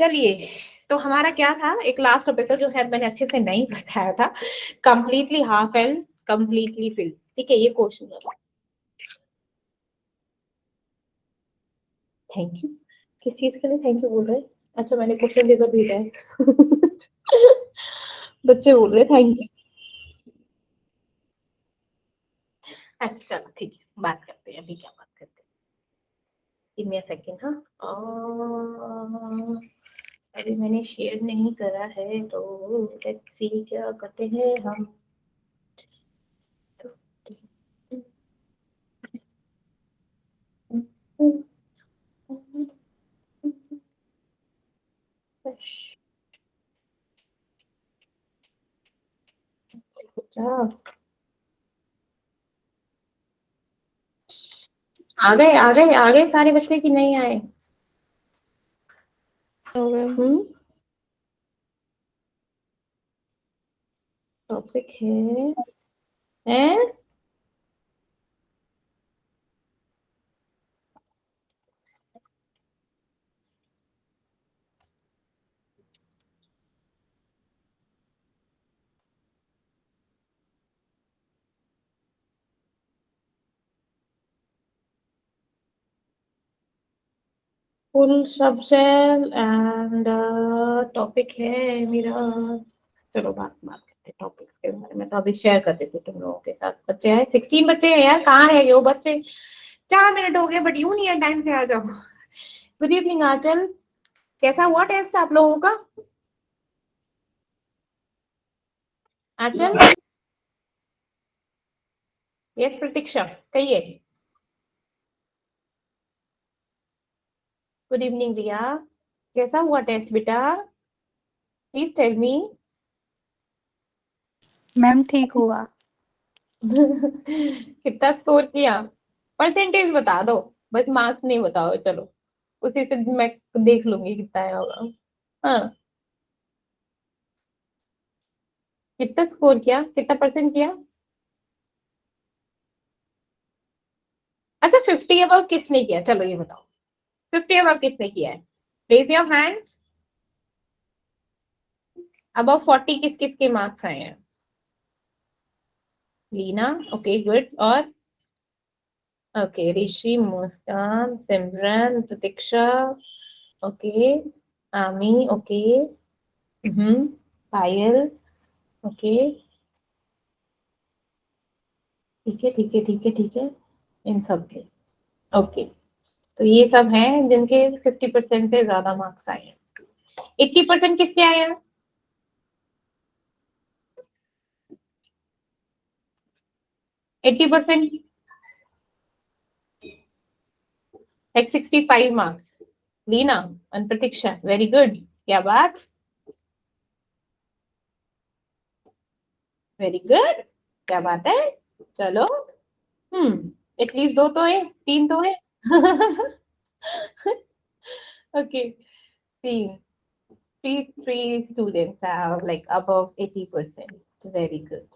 चलिए, तो हमारा क्या था, एक लास्ट टॉपिक था जो शायद मैंने अच्छे से नहीं बताया था। Completely half and completely filled. ठीक है, ये क्वेश्चन है। Thank you. किस चीज के लिए थैंक यू बोल रहे हैं? अच्छा, मैंने क्वेश्चन देकर भेजा है। बच्चे बोल रहे थैंक यू। अच्छा ठीक है, बात करते हैं। अभी क्या बात करते हैं? Give me a second. हाँ, अभी मैंने शेयर नहीं करा है, तो लेट्स सी क्या करते हैं हम। आ गए आ गए आ गए सारे बच्चे की नहीं आए? टॉपिक है हैं? फुल सबसेल एंड टॉपिक है मेरा। चलो बात बात करते हैं टॉपिक्स के बारे में। तो अभी शेयर कर देती हूँ तुम लोगों के साथ। बच्चे हैं 16 बच्चे हैं यार, कहाँ रह गए वो बच्चे? 4 मिनट हो गए, बट यूं नहीं है, टाइम से आ जाओ। गुड इवनिंग आंचल, कैसा हुआ टेस्ट आप लोगों का? आंचल, यस प्रतीक्षा, कहिए। गुड इवनिंग रिया, कैसा हुआ टेस्ट बेटा? Please tell me. मैम ठीक हुआ। कितना स्कोर किया? परसेंटेज बता दो, बस मार्क्स नहीं बताओ। चलो, उसी से मैं देख लूंगी कितना आया होगा। हाँ, कितना स्कोर किया, कितना परसेंट किया? अच्छा, 50 अबव किसने किया? चलो ये बताओ, 50 अबव किसने किया है? Raise your hands. अबव 40 किस किस के मार्क्स आए हैं? Leena, okay good. और okay, Rishi, Muskan, Simran, Pratiksha, okay, Ami, okay, Payal, okay, ठीक है ठीक है ठीक है ठीक है, इन सब के ओके। तो ये सब हैं जिनके 50% से ज्यादा मार्क्स आए हैं। 80% किसके आए हैं? 80% लाइक 65 मार्क्स। लीना और प्रतीक्षा, वेरी गुड। क्या बात, वेरी गुड, क्या बात है। चलो, एटलीस्ट 2 तो है, 3 तो है। Okay, 3, 3 students have like above 80%. Very good.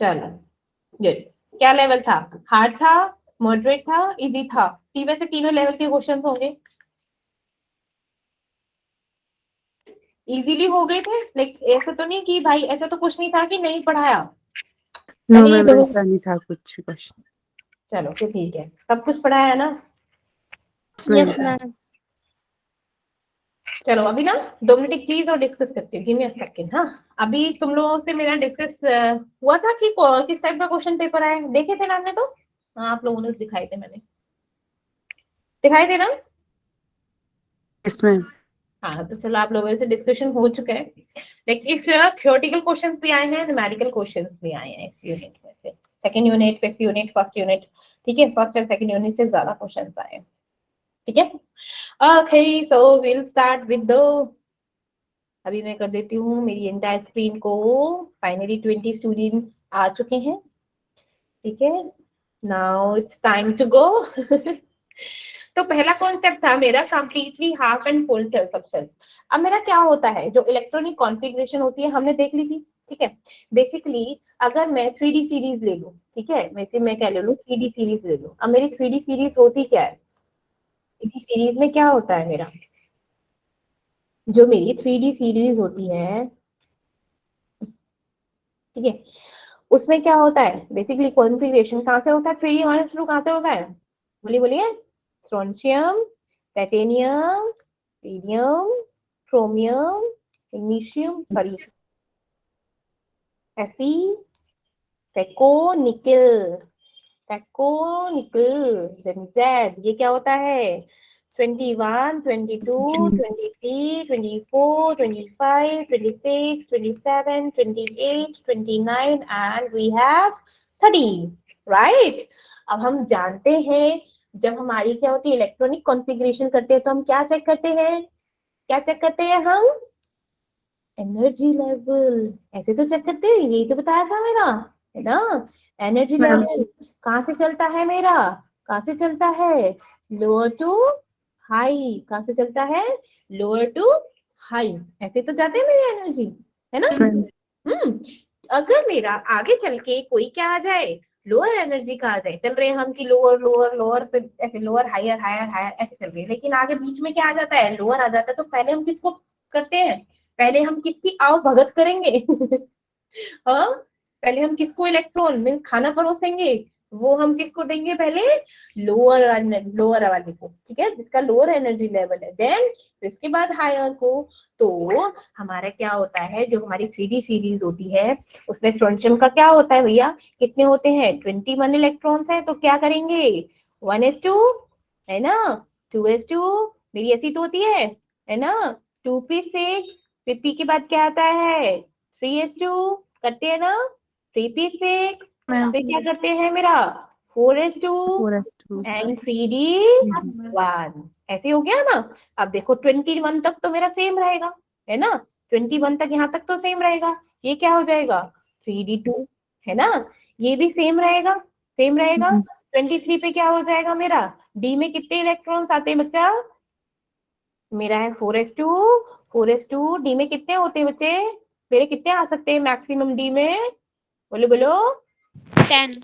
चलो गुड। क्या लेवल था? हार्ड था, मॉडरेट था, इजी था? वैसे तीनों लेवल के क्वेश्चन होंगे। इजीली हो गए थे, लाइक ऐसा तो नहीं कि भाई, ऐसा तो कुछ नहीं था कि नहीं पढ़ाया। नो अरे मैम, ऐसा नहीं था कुछ क्वेश्चन। चलो फिर ठीक है, सब कुछ पढ़ाया ना? Yes ma'am. चलो अभी ना 2 मिनट प्लीज और डिस्कस करती हूँ। Give me a second. हाँ, अभी तुम लोगों से मेरा डिस्कस हुआ था कि किस टाइप का क्वेश्चन पेपर आया, देखे थे ना हमने तो? हाँ, आप लोगों ने दिखाए थे, मैंने दिखाए थे ना? Yes ma'am. हाँ, तो चलो आप लोगों से डिस्कशन हो चुका है। लेकिन इस थ्योरेटिकल क्वेश्चंस भी आए हैं, न्यूमेरिकल क्वेश्चंस भी आए हैं इस यूनिट में से। Second unit, fifth unit, first unit. ठीक है, फर्स्ट और सेकंड यूनिट से ज्यादा क्वेश्चंस आए हैं। ठीक है, okay, so will start with the. अभी मैं कर देती हूँ मेरी एंटायर स्क्रीन को। फाइनली 20 स्टूडेंट्स आ चुके हैं। ठीक है, now it's time to go. तो पहला कॉन्सेप्ट था मेरा completely half and full shell subshell. अब मेरा क्या होता है, जो इलेक्ट्रॉनिक कॉन्फ़िगरेशन होती है हमने देख ली थी। ठीक है, बेसिकली अगर मैं 3D सीरीज ले लूं, ठीक है, वैसे मैं क्या ले लूं, 3D सीरीज ले लूं। अब मेरी 3D सीरीज होती क्या है? 3D सीरीज में क्या होता है मेरा, जो मेरी 3D सीरीज होती है, ठीक है, उसमें क्या होता है बेसिकली कॉन्फ़िगरेशन कहाँ से होता है, 3D माइनस 2 कहाँ से होता है, बोलिए बोलिए, strontium, titanium, radium, chromium, magnesium, sorry Fe, फेको निकल, फेको निकल, then Z, ये क्या होता है 21, 22, 23, 24, 25, 26, 27, 28, 29 and we have 30, right? अब हम जानते हैं जब हमारी क्या होती है इलेक्ट्रॉनिक कॉन्फ़िगरेशन करते हैं तो हम क्या चेक करते हैं, क्या चेक करते हैं हम, एनर्जी लेवल, ऐसे तो चेक करते हैं, यही तो बताया था मेरा, है ना, एनर्जी मैम लेवल कहाँ से चलता है मेरा, कहाँ से चलता है, लोअर टू हाई, कहाँ से चलता है, लोअर टू हाई, ऐसे तो जाते हैं मेरी एनर्जी, है ना। मैम अगर मेरा आगे चल के कोई क्या आ जाए, लोअर एनर्जी का आ जाए, चल रहे हैं हम कि लोअर लोअर लोअर, फिर ऐसे लोअर हायर हायर हायर ऐसे चल रहे हैं, लेकिन आगे बीच में क्या आ जाता है, लोअर आ जाता है, तो पहले हम किसको करते हैं, पहले हम किसकी आओ भगत करेंगे हाँ, पहले हम किसको इलेक्ट्रॉन मीन खाना परोसेंगे, वो हम किसको देंगे पहले, लोअर लोअर वाले को, ठीक है, जिसका लोअर एनर्जी लेवल है, देन इसके बाद हायर को। तो हमारा क्या होता है, जो हमारी 3D सीरीज होती है उसमें स्ट्रोंशियम का क्या होता है भैया, कितने होते हैं 21 इलेक्ट्रॉन्स है, तो क्या करेंगे 1s2, है ना, 2s2, मेरी ऐसी तो होती है ना, 2p6, फिर p के बाद क्या आता है 3s2, करते हैं ना, 3p6, मैम फिर क्या करते हैं मेरा 4s2 4s2 एंड 3d1, ऐसे हो गया ना। अब देखो 21 तक तो मेरा सेम रहेगा, है ना, 21 तक यहाँ तक तो सेम रहेगा, ये क्या हो जाएगा 3d2, है ना, ये भी सेम रहेगा, सेम रहेगा। 23 पे क्या हो जाएगा मेरा, डी में कितने इलेक्ट्रॉन्स आते हैं बच्चा, मेरा है 4s2, 4s2, डी में कितने होते हैं बच्चे, मेरे कितने आ सकते हैं मैक्सिमम डी में, बोलो बोलो, 10।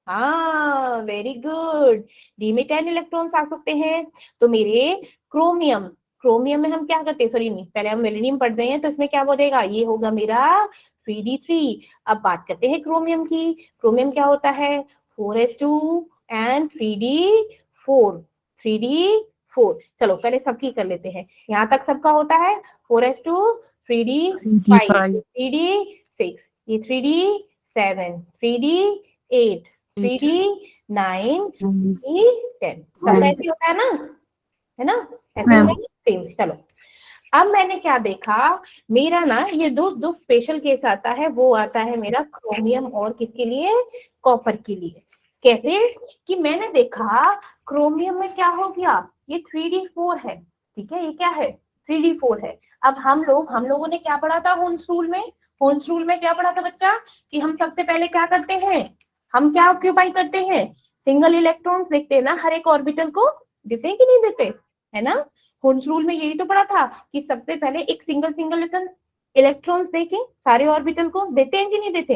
हाँ वेरी गुड, डी में 10 इलेक्ट्रॉन्स आ सकते हैं। तो मेरे क्रोमियम, क्रोमियम में हम क्या करते हैं, सॉरी नहीं, पहले हम वेलिडियम पढ़ते हैं, तो इसमें क्या बोलेगा, ये होगा मेरा 3d3। अब बात करते हैं क्रोमियम की, क्रोमियम क्या होता है 4s2 एंड 3d4, 3d4, चलो पहले सबकी कर लेते हैं, यहाँ तक सबका होता है 4s2, 3d5, 3d5 3d6, ये 3d7, 3d8, 3d9, 3d10, सबका ऐसे होता है ना, ऐसे मैम होता है सेम। चलो अब मैंने क्या देखा, मेरा ना ये दो दो स्पेशल केस आता है, वो आता है मेरा क्रोमियम और किसके लिए, कॉपर के लिए। कैसे कि मैंने देखा क्रोमियम में क्या हो गया, ये 3d4 है, ठीक है, ये क्या है 3d4 है। अब हम लोगों ने क्या पढ़ा था होन्स रूल में, होन्स रूल में क्या पढ़ा था बच्चा, कि हम सबसे पहले क्या करते हैं, हम क्या ऑक्यूपाई करते हैं, सिंगल इलेक्ट्रॉन्स देखते हैं ना हर एक ऑर्बिटल को, देते हैं कि नहीं देते, है ना, होन्स रूल में यही तो पढ़ा था कि सबसे पहले एक सिंगल सिंगल इलेक्ट्रॉन्स देके सारे ऑर्बिटल को देते हैं कि नहीं देते।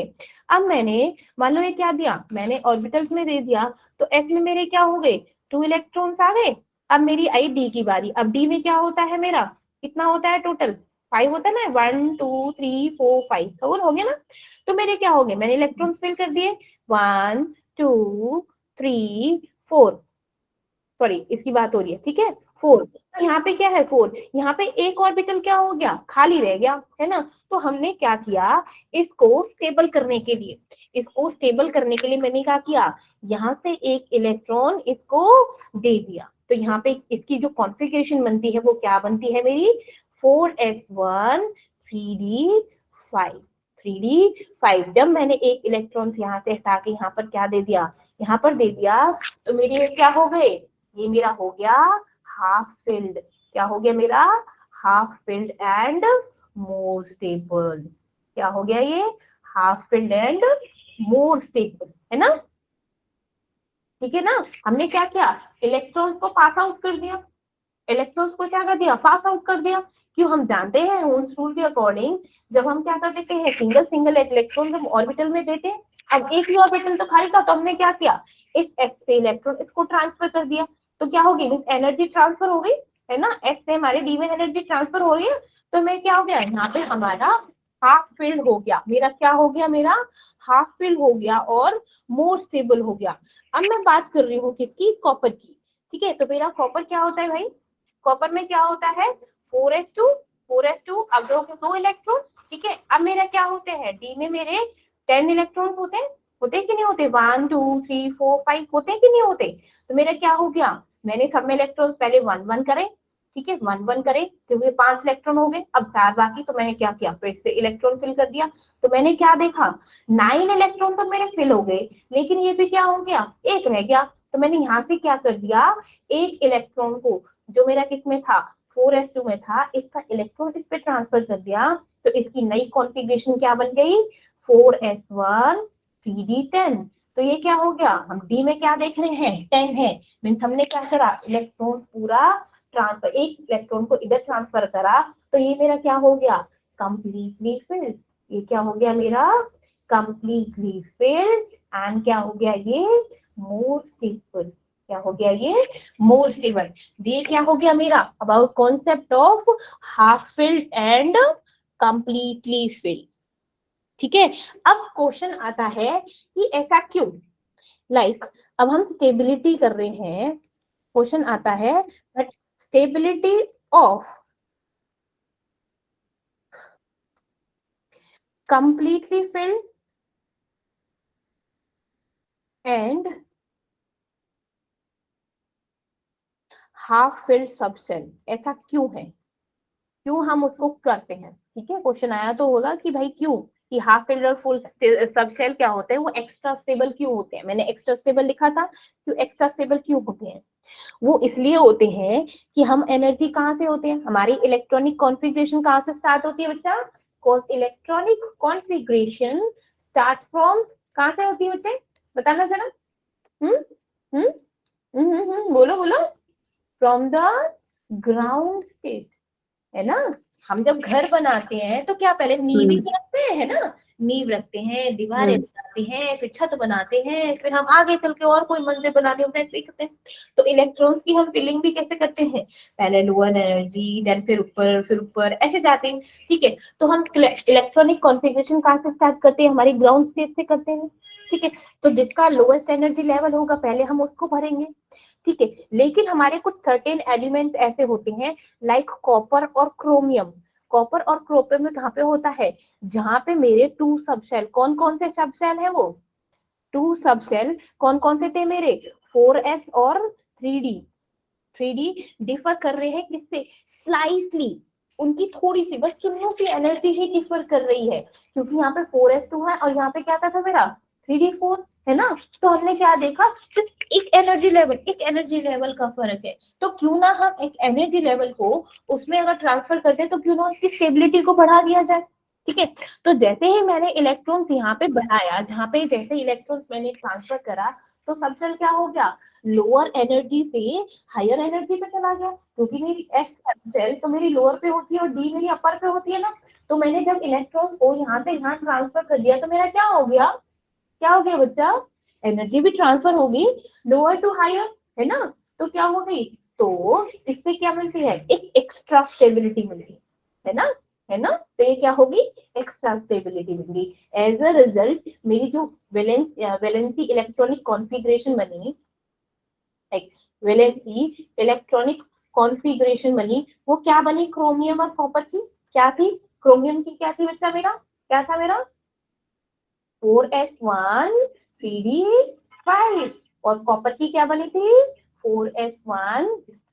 अब मैंने मान लो ये क्या दिया, मैंने ऑर्बिटल्स में दे दिया, तो एस में मेरे क्या हो गए 2 इलेक्ट्रॉन्स आ गए। अब मेरी आई डी की बारी, अब डी में क्या होता है मेरा, कितना होता है टोटल 5 होता है ना, 1 2 3 4 5 हो गया ना। तो मेरे क्या हो गए, मैंने इलेक्ट्रॉन्स फिल कर दिए 1 2 3 4, सॉरी इसकी बात हो रही है, ठीक है 4, तो यहाँ पे क्या है 4, यहाँ पे एक ऑर्बिटल क्या हो गया खाली रह गया, है ना। तो हमने क्या किया, इसको स्टेबल करने के लिए, इसको स्टेबल करने के लिए मैंने क्या किया, यहाँ से एक इलेक्ट्रॉन इसको दे दिया, तो यहाँ पे इसकी जो कॉन्फ़िगरेशन बनती है वो क्या बनती है मेरी 4s1 3d5, 3d5। जब मैंने एक इलेक्ट्रॉन यहाँ से हटा के यहाँ पर क्या दे दिया, यहाँ पर दे दिया, तो मेरी ये क्या हो गए, ये मेरा हो गया हाफ फिल्ड, क्या हो गया मेरा half filled and more stable, क्या हो गया ये half filled and more stable, है ना, ठीक है ना। हमने क्या किया, इलेक्ट्रॉन्स को पास आउट कर दिया, इलेक्ट्रॉन्स को क्या कर दिया पास आउट कर दिया, क्यों हम जानते हैं होन्स रूल के अकॉर्डिंग, जब हम क्या कर देते हैं सिंगल सिंगल इलेक्ट्रॉन हम ऑर्बिटल में देते हैं, अब एक ही ऑर्बिटल तो खाली था, तो हमने क्या किया इस एक्स से इलेक्ट्रॉन इसको ट्रांसफर कर दिया, तो क्या होगी एनर्जी ट्रांसफर हो गई, है ना, एस से हमारे डी में एनर्जी ट्रांसफर हो रही है, तो मैं क्या हो गया, यहाँ पे हमारा हाफ फिल्ड हो गया, मेरा क्या हो गया, मेरा हाफ फिल्ड हो गया और मोर स्टेबल हो गया। अब मैं बात कर रही हूँ किसकी, कॉपर की। ठीक है, तो मेरा कॉपर क्या होता है भाई, कॉपर में क्या होता है 4s2, 4s2, अब दो इलेक्ट्रॉन। ठीक है, अब मेरा क्या होते हैं, डी में मेरे 10 इलेक्ट्रॉन होते कि नहीं होते, 1 2 3 4 5 होते कि नहीं होते। तो मेरा क्या हो गया, मैंने सब में इलेक्ट्रॉन पहले 1 1 करे, ठीक है 1 1 करे, क्योंकि 5 इलेक्ट्रॉन हो गए, अब 4 बाकी, तो मैंने क्या किया, फिर से इलेक्ट्रॉन फिल कर दिया। तो मैंने क्या देखा, 9 इलेक्ट्रॉन तो मेरे फिल हो गए, लेकिन ये भी क्या हो गया, एक रह गया। तो मैंने यहाँ से क्या कर दिया, एक इलेक्ट्रॉन को जो मेरा किसमें था 4s2 में था, इसका इलेक्ट्रॉन इस पे ट्रांसफर कर दिया। तो इसकी नई कॉन्फ़िगरेशन क्या बन गई, 4s1 3d10। तो ये क्या हो गया, हम डी में क्या देख रहे हैं 10 है, मीन्स हमने क्या करा, इलेक्ट्रॉन पूरा ट्रांसफर, एक इलेक्ट्रॉन को इधर ट्रांसफर करा, तो ये मेरा क्या हो गया, कंप्लीटली फिल्ड। ये क्या हो गया मेरा, कंप्लीटली फिल्ड, एंड क्या हो गया ये, मोर स्टेबल। क्या हो गया ये, मोर स्टेबल। ये क्या हो गया मेरा, about concept of half filled and completely filled. ठीक है, अब क्वेश्चन आता है कि ऐसा क्यों, लाइक अब हम स्टेबिलिटी कर रहे हैं, क्वेश्चन आता है that stability of completely filled and half filled subshell, ऐसा क्यों है, क्यों हम उसको करते हैं। ठीक है, क्वेश्चन आया तो होगा कि भाई क्यों, कि हाफ फिल्ड और फुल सबशेल क्या होते हैं, वो एक्स्ट्रा स्टेबल क्यों होते हैं, मैंने एक्स्ट्रा स्टेबल लिखा था, क्यों एक्स्ट्रा स्टेबल क्यों होते हैं, वो इसलिए होते हैं कि हम एनर्जी कहाँ से होते हैं, हमारी इलेक्ट्रॉनिक कॉन्फ़िगरेशन कहाँ से स्टार्ट होती है बच्चा, इलेक्ट्रॉनिक कॉन्फ़िगरेशन स्टार्ट फ्रॉम, कहाँ से होती है बच्चे, बताना जरा। हम्म हम्म बोलो बोलो, फ्रॉम द ग्राउंड स्टेट, है ना। हम जब घर बनाते हैं तो क्या पहले नींव ही रखते हैं, है ना, नींव रखते हैं, दीवारें बनाते हैं, फिर छत बनाते हैं, फिर हम आगे चल के और कोई मंजिल बनाने होते हैं सीखते हैं। तो इलेक्ट्रॉन्स की हम फिलिंग भी कैसे करते हैं, पहले लोअर एनर्जी, देन फिर ऊपर ऐसे जाते हैं। ठीक है, तो हम इलेक्ट्रॉनिक कॉन्फ़िगरेशन कहाँ से स्टार्ट करते हैं, हमारी ग्राउंड स्टेट से करते हैं। ठीक है, तो जिसका लोएस्ट एनर्जी लेवल होगा पहले हम उसको भरेंगे। ठीक है, लेकिन हमारे कुछ सर्टेन एलिमेंट्स ऐसे होते हैं लाइक कॉपर और क्रोमियम। कॉपर और क्रोमियम में कहाँ पे होता है, जहां पे मेरे 2 सबशेल, कौन कौन से सबशेल है वो, 2 सबशेल कौन कौन से थे मेरे, 4s और 3d। 3d डिफर कर रहे हैं किससे, स्लाइटली, उनकी थोड़ी सी बस चुन्नों की एनर्जी ही डिफर कर रही है, क्योंकि यहाँ पे 4s2 है और यहाँ पे क्या था मेरा 3d4, है ना। तो हमने क्या देखा, सिर्फ एक एनर्जी लेवल का फर्क है, तो क्यों ना हम एक एनर्जी लेवल को उसमें अगर ट्रांसफर करते तो क्यों ना उसकी स्टेबिलिटी को बढ़ा दिया जाए। ठीक है, तो जैसे ही मैंने इलेक्ट्रॉन्स यहाँ पे बढ़ाया, जहाँ पे जैसे इलेक्ट्रॉन्स मैंने ट्रांसफर करा, तो सबसेल क्या हो गया, लोअर एनर्जी से हायर एनर्जी पे चला गया, क्योंकि मेरी एस सेल तो मेरी लोअर पे होती है और डी मेरी अपर पे होती है ना। तो मैंने जब इलेक्ट्रॉन को यहाँ से यहाँ ट्रांसफर कर दिया, तो मेरा क्या हो गया, क्या हो गया बच्चा, एनर्जी भी ट्रांसफर होगी लोअर टू हायर, है ना। तो क्या हो गई, तो इससे क्या मिलती है, एक एक्स्ट्रा स्टेबिलिटी मिलती है ना, है ना। तो ये क्या होगी, एक्स्ट्रा स्टेबिलिटी मिली। एज अ रिजल्ट मेरी जो वैलेंसी इलेक्ट्रॉनिक कॉन्फ़िगरेशन बनी, वैलेंसी इलेक्ट्रॉनिक कॉन्फ़िगरेशन बनी, वो क्या बनी, क्रोमियम और कॉपर की, क्या थी, क्रोमियम की क्या थी बच्चा मेरा, क्या था मेरा 4s1 3d5, और कॉपर की क्या बनी थी 4s1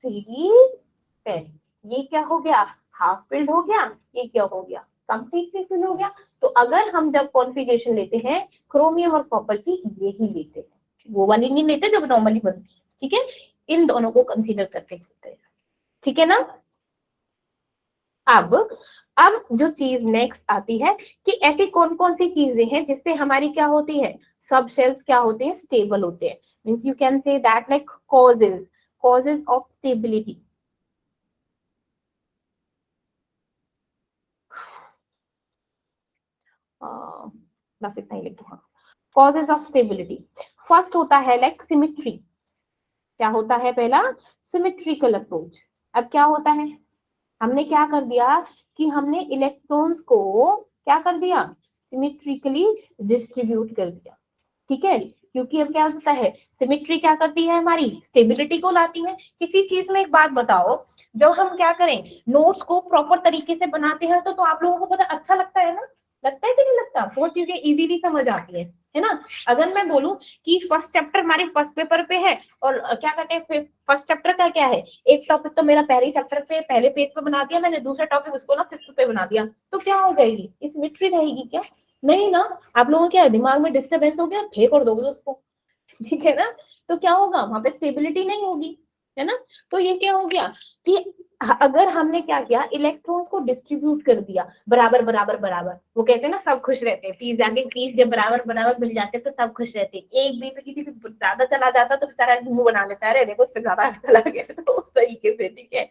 3d10। ये क्या हो गया, हाफ फिल्ड हो गया, ये क्या हो गया, कंप्लीटली फिल हो गया। तो अगर हम जब कॉन्फ़िगरेशन लेते हैं क्रोमियम और कॉपर की, ये ही लेते हैं, वो वाली नहीं लेते जब नॉर्मली बनती है। ठीक है, इन दोनों को कंसीडर करके चलते हैं, ठीक है ना। अब जो चीज नेक्स्ट आती है कि ऐसी कौन कौन सी चीजें हैं जिससे हमारी क्या होती है, सब शेल्स क्या होते हैं, स्टेबल होते हैं। Means you can say that like causes of stability. बस इतना ही लिखो, हाँ, कॉजेज ऑफ स्टेबिलिटी। फर्स्ट होता है लाइक सिमिट्री, क्या होता है पहला, सिमेट्रिकल अप्रोच। अब क्या होता है, हमने क्या कर दिया कि हमने इलेक्ट्रॉन्स को क्या कर दिया, सिमेट्रिकली डिस्ट्रीब्यूट कर दिया। ठीक है, क्योंकि अब क्या होता है, सिमेट्री क्या करती है, हमारी स्टेबिलिटी को लाती है। किसी चीज में एक बात बताओ, जब हम क्या करें, नोट्स को प्रॉपर तरीके से बनाते हैं तो आप लोगों को पता अच्छा लगता है ना, लगता है कि नहीं लगता, बहुत चीजें इजीली समझ आती है ना। अगर मैं बोलूं कि फर्स्ट चैप्टर हमारे फर्स्ट पेपर पे है और क्या कहते हैं, फर्स्ट चैप्टर का क्या है, एक टॉपिक तो मेरा पहले चैप्टर पे पहले पेज पे बना दिया मैंने, दूसरा टॉपिक उसको ना फिफ्थ पे बना दिया, तो क्या हो जाएगी, ये सिमेट्री रहेगी क्या, नहीं ना। आप लोगों के दिमाग में डिस्टरबेंस हो गया, फेंक और दोगे उसको, ठीक है ना। तो क्या होगा, वहां पे स्टेबिलिटी नहीं होगी, है ना। तो ये क्या हो गया कि अगर हमने क्या किया, इलेक्ट्रॉन्स को डिस्ट्रीब्यूट कर दिया बराबर बराबर बराबर, वो कहते हैं ना सब खुश रहते हैं, पीस जाके पीस जब बराबर बराबर मिल जाते हैं तो सब खुश रहते हैं। एक भी पे किसी पे ज्यादा चला जाता तो बेचारा मुंह बना लेता है, अरे देखो उस पे ज्यादा चला गया, तो उस तरीके से, ठीक है।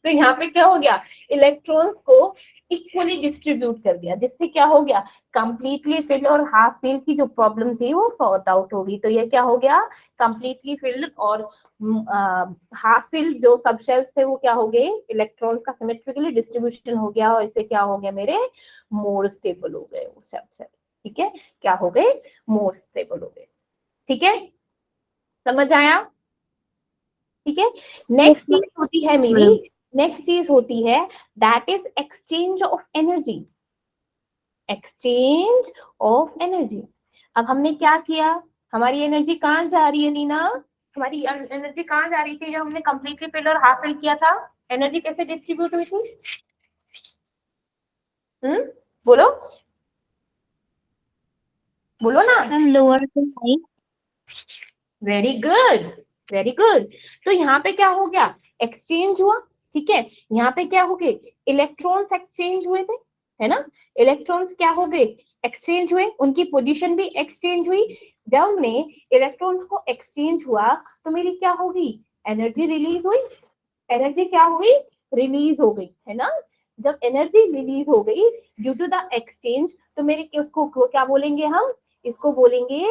तो यहाँ पे क्या हो गया, इलेक्ट्रॉन्स को इक्वली डिस्ट्रीब्यूट कर दिया, जिससे क्या हो गया, कंप्लीटली फिल और हाफ फिल की जो प्रॉब्लम थी वो सॉर्ट आउट होगी। तो ये क्या हो गया, कंप्लीटली फिल्ड और हाफ फिल जो सब शेल्स थे वो क्या हो गए, इलेक्ट्रॉन्स का सिमेट्रिकली डिस्ट्रीब्यूशन हो गया, और इससे क्या हो गया, मेरे मोर स्टेबल हो गए वो सब शेल्स, ठीक है, क्या हो गए, मोर स्टेबल हो गए, ठीक है, समझ आया, ठीक है। नेक्स्ट चीज होती है मेरी, मैम। नेक्स्ट चीज होती है that is exchange of energy, exchange of energy. अब हमने क्या किया, हमारी एनर्जी कहाँ जा रही है नीना, हमारी एनर्जी कहाँ जा रही थी जब हमने कंप्लीटली फिल और हाफ फिल किया था, एनर्जी कैसे डिस्ट्रीब्यूट हुई थी, बोलो, बोलो ना, हम lower to high. Very good, very good. तो यहाँ पे क्या हो गया, एक्सचेंज हुआ, ठीक है, यहाँ पे क्या हो गए, इलेक्ट्रॉन्स एक्सचेंज हुए थे, है ना, इलेक्ट्रॉन्स क्या हो गए, एक्सचेंज हुए, उनकी पोजीशन भी एक्सचेंज हुई। जब हमने इलेक्ट्रॉन्स को एक्सचेंज हुआ तो मेरी क्या होगी, एनर्जी रिलीज हुई, एनर्जी क्या हुई, रिलीज हो गई, है ना। जब एनर्जी रिलीज हो गई ड्यू टू द एक्सचेंज, तो मेरे उसको क्या बोलेंगे हम, इसको बोलेंगे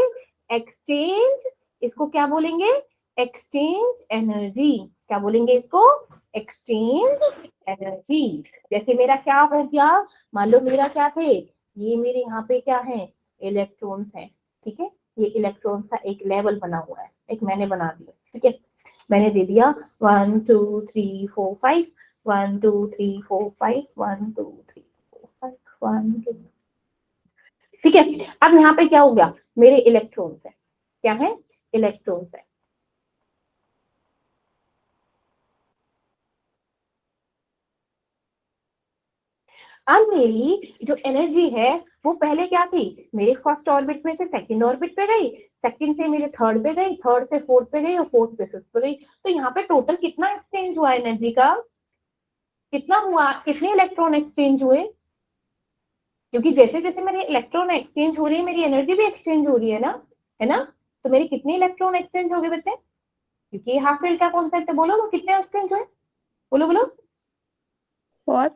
एक्सचेंज, इसको क्या बोलेंगे, एक्सचेंज एनर्जी, क्या बोलेंगे इसको, एक्सचेंज एनर्जी। जैसे मेरा क्या हो गया, मान लो मेरा क्या थे, ये मेरे यहाँ पे क्या है, इलेक्ट्रॉन्स है, ठीक है, ये इलेक्ट्रॉन्स का एक लेवल बना हुआ है, एक मैंने बना दिया, ठीक है, मैंने दे दिया 1 2 3 4 5, 1 2 3 4 5, 1 2 3 4 5, 1 2, ठीक है। अब यहाँ पे क्या हो गया, मेरे इलेक्ट्रॉन्स है, क्या है, इलेक्ट्रॉन्स है। अब मेरी जो एनर्जी है वो पहले क्या थी, मेरे फर्स्ट ऑर्बिट में से सेकंड ऑर्बिट पे गई, सेकंड से मेरे थर्ड पे गई, थर्ड से फोर्थ पे गई और फोर्थ पे फिफ्थ पे गई। तो यहाँ पे टोटल कितना एक्सचेंज हुआ एनर्जी का, कितना हुआ, कितने इलेक्ट्रॉन एक्सचेंज हुए, क्योंकि जैसे जैसे मेरे इलेक्ट्रॉन एक्सचेंज हो रही है मेरी एनर्जी भी एक्सचेंज हो रही है ना, है ना। तो मेरे कितने इलेक्ट्रॉन एक्सचेंज हो गए बच्चे, क्योंकि ये हाफ फील्ड का कॉन्सेप्ट है, बोलो वो कितने एक्सचेंज हुए, बोलो बोलो, 4।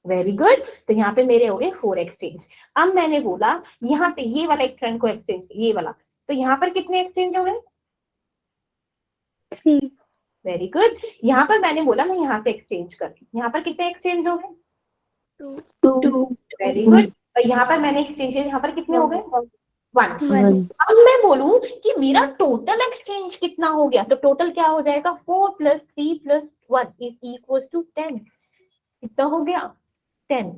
Very good. तो यहाँ पे मेरे हो गए 4 एक्सचेंज। अब मैंने बोला यहाँ पे ये वाला इलेक्ट्रॉन को एक्सचेंज, ये वाला, तो यहाँ पर कितने एक्सचेंज हो गए, 3। Very good. यहाँ पर मैंने बोला मैं यहाँ से एक्सचेंज कर, यहाँ पर कितने एक्सचेंज हो गए, 2। Very good. और यहाँ पर मैंने एक्सचेंज, यहाँ पर कितने हो गए, 1। 1। अब मैं बोलूं कि मेरा टोटल एक्सचेंज कितना हो गया, तो टोटल क्या हो जाएगा, 4 + 3 + 1 इज इक्वल टू 10, कितना हो गया, 10।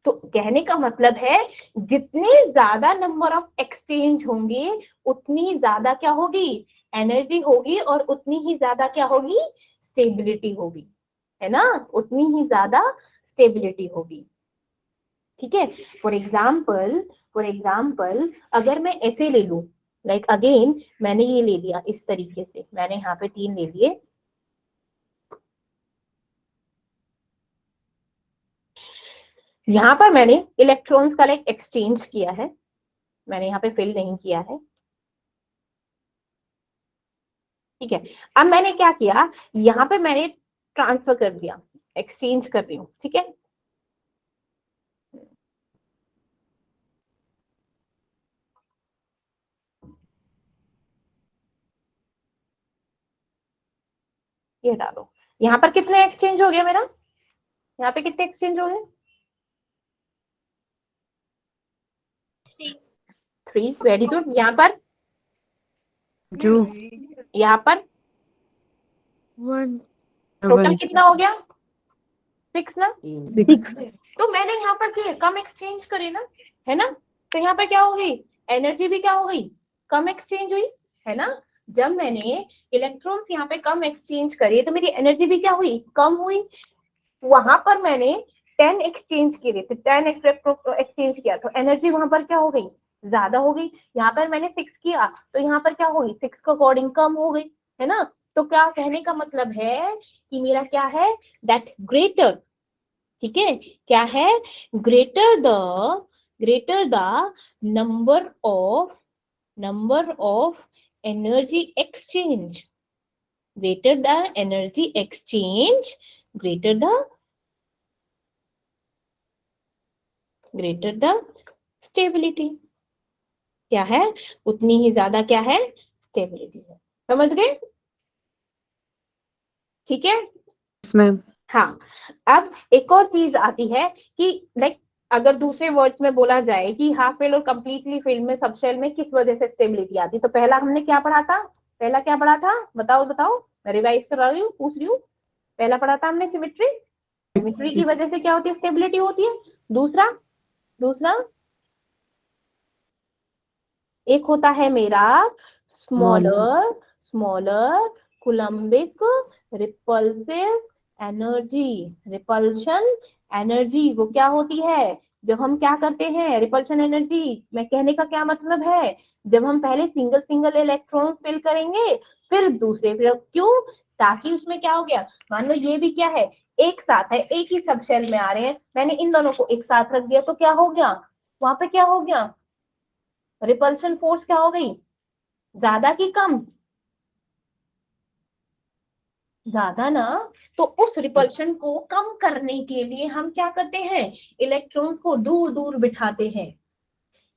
तो कहने का मतलब है जितने ज्यादा नंबर ऑफ एक्सचेंज होंगे उतनी ज्यादा क्या होगी, एनर्जी होगी, और उतनी ही ज्यादा क्या होगी, स्टेबिलिटी होगी, है ना, उतनी ही ज्यादा स्टेबिलिटी होगी, ठीक है। फॉर एग्जाम्पल अगर मैं ऐसे ले लूं, लाइक अगेन मैंने ये ले लिया इस तरीके से, मैंने यहाँ पे 3 ले लिए, यहाँ पर मैंने इलेक्ट्रॉन्स का लाइक एक्सचेंज किया है, मैंने यहाँ पे फिल नहीं किया है, ठीक है। अब मैंने क्या किया, यहाँ पे मैंने ट्रांसफर कर दिया, एक्सचेंज कर रही हूँ, ठीक है। ये डालो, यहाँ पर कितने एक्सचेंज हो गया मेरा, यहाँ पे कितने एक्सचेंज हो गए? 3, वेरी गुड। यहाँ पर, टू, यहाँ पर 1 टोटल वन, कितना हो गया? 6 ना? 6, तो मैंने यहाँ पर क्या कम एक्सचेंज करे ना, है ना? तो यहाँ पर क्या हो गई? एनर्जी भी क्या हो गई? कम एक्सचेंज हुई, है ना? जब मैंने इलेक्ट्रॉन्स यहाँ पे कम एक्सचेंज करे तो मेरी एनर्जी भी क्या हुई? कम हुई। वहां पर मैंने 10 एक्सचेंज किए थे, 10 एक्सचेंज किया तो एनर्जी वहां पर क्या हो गई? ज्यादा हो गई। यहाँ पर मैंने 6 किया तो यहाँ पर क्या हो गई? 6 के अकॉर्डिंग कम हो गई, है ना? तो क्या कहने का मतलब है कि मेरा क्या है? दैट ग्रेटर, ठीक है, क्या है? Greater the number of energy exchange, greater the energy exchange, greater the stability, क्या है? उतनी ही ज्यादा क्या है? स्टेबिलिटी है। समझ गए? ठीक है। Yes ma'am. हाँ, अब एक और चीज आती है कि लाइक अगर दूसरे वर्ड्स में बोला जाए कि हाफ फेल और कंप्लीटली फेल में सबशेल में किस वजह से स्टेबिलिटी आती, तो पहला हमने क्या पढ़ा था? पहला क्या पढ़ा था? बताओ बताओ, मैं रिवाइज कर रही हूँ, पूछ रही हूँ। पहला पढ़ा था हमने सिमेट्री, सिमेट्री की वजह से क्या होती है? स्टेबिलिटी होती है। दूसरा, दूसरा एक होता है मेरा smaller Coulombic repulsive energy, repulsion energy वो क्या होती है? जब हम क्या करते हैं, रिपल्शन एनर्जी मैं कहने का क्या मतलब है? जब हम पहले सिंगल सिंगल इलेक्ट्रॉन फिल करेंगे फिर दूसरे, फिर क्यों? ताकि उसमें क्या हो गया, मान लो ये भी क्या है, एक साथ है, एक ही सब शेल में आ रहे हैं, मैंने इन दोनों को एक साथ रख दिया तो क्या हो गया? वहां पे क्या हो गया? रिपल्शन फोर्स क्या हो गई? ज्यादा की कम? ज्यादा ना। तो उस रिपल्शन को कम करने के लिए हम क्या करते हैं? इलेक्ट्रॉन्स को दूर दूर बिठाते हैं।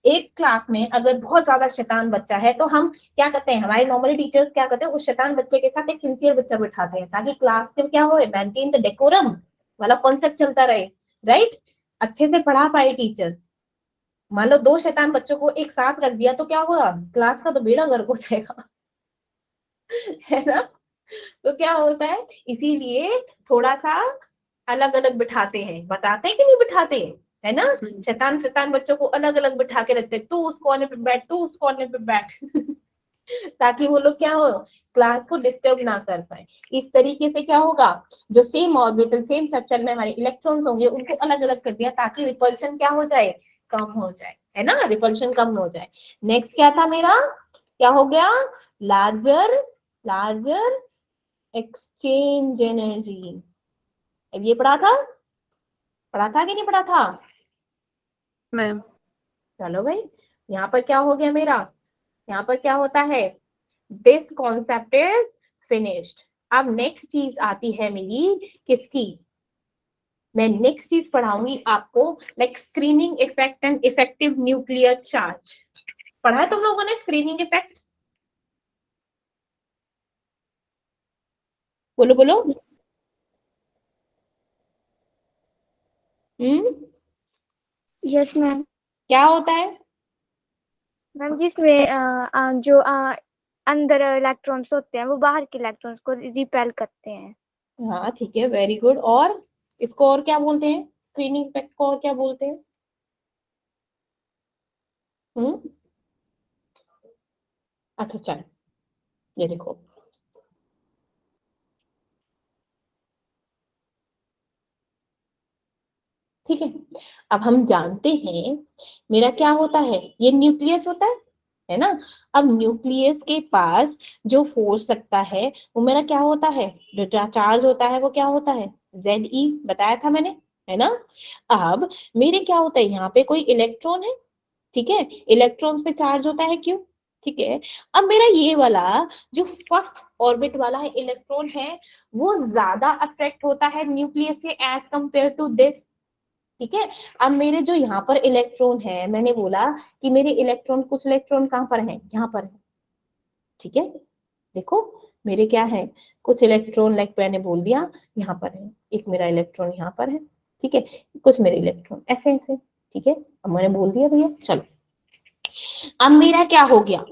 एक क्लास में अगर बहुत ज्यादा शैतान बच्चा है तो हम क्या करते हैं, हमारे नॉर्मली टीचर्स क्या करते हैं, उस शैतान बच्चे के साथ एक सिंसियर बच्चा बिठाते हैं ताकि क्लास में क्या हो, मेंटेन द डेकोरम वाला कॉन्सेप्ट चलता रहे, राइट? अच्छे से पढ़ा पाए टीचर। मान लो 2 शैतान बच्चों को एक साथ रख दिया तो क्या हुआ? क्लास का तो बेड़ा गर्क हो जाएगा, है ना? तो क्या होता है, इसीलिए थोड़ा सा अलग अलग बिठाते हैं, बताते हैं कि नहीं बिठाते हैं, है ना? शैतान शैतान बच्चों को अलग अलग बिठा के रखते हैं, तू उस कोने पे बैठ, तू उस कोने पे बैठ ताकि वो लोग क्या हो, क्लास को डिस्टर्ब ना कर पाए। इस तरीके से क्या होगा, जो सेम ऑर्बिटल सेम स्ट्रक्चर में हमारे इलेक्ट्रॉन्स होंगे उनको अलग अलग कर दिया ताकि रिपल्शन क्या हो जाए? कम हो जाए, है ना? रिपल्शन कम हो जाए। नेक्स्ट क्या था मेरा? क्या हो गया? Larger exchange energy. अब ये पढ़ा था कि नहीं पढ़ा था? मैम। चलो भाई, यहाँ पर क्या हो गया मेरा? यहाँ पर क्या होता है? This concept is finished. अब नेक्स्ट चीज आती है मेरी किसकी? मैं नेक्स्ट चीज पढ़ाऊंगी आपको, like screening effect and effective nuclear charge. पढ़ा है तुम लोगों ने स्क्रीनिंग इफेक्ट? बोलो बोलो। Yes ma'am. क्या होता है? मैम जिसमें जो अंदर इलेक्ट्रॉन्स होते हैं वो बाहर के इलेक्ट्रॉन्स को रिपेल करते हैं। हाँ ठीक है, वेरी गुड। और इसको और क्या बोलते हैं? स्क्रीनिंग इफेक्ट को और क्या बोलते हैं? हम्म, अच्छा चल, ये देखो, ठीक है। अब हम जानते हैं मेरा क्या होता है, ये न्यूक्लियस होता है ना? अब न्यूक्लियस के पास जो फोर्स लगता है वो मेरा क्या होता है, जो चार्ज होता है वो क्या होता है? Ze, बताया था मैंने, है ना? अब मेरे क्या होता है, यहाँ पे कोई इलेक्ट्रॉन है, ठीक है, इलेक्ट्रॉन्स पे चार्ज होता है, क्यों? ठीक है। अब मेरा ये वाला जो फर्स्ट ऑर्बिट वाला है इलेक्ट्रॉन है वो ज्यादा अट्रैक्ट होता है न्यूक्लियस से एज कंपेयर टू दिस, ठीक है। अब मेरे जो यहाँ पर इलेक्ट्रॉन है, मैंने बोला कि मेरे इलेक्ट्रॉन, कुछ इलेक्ट्रॉन कहाँ पर है? यहाँ पर है, ठीक है। देखो मेरे क्या है, कुछ इलेक्ट्रॉन लाइक मैंने बोल दिया यहाँ पर है, एक मेरा इलेक्ट्रॉन यहाँ पर है, ठीक है, कुछ मेरे इलेक्ट्रॉन ऐसे ऐसे, ठीक है। अब मैंने बोल दिया भैया, चलो अब मेरा क्या हो गया,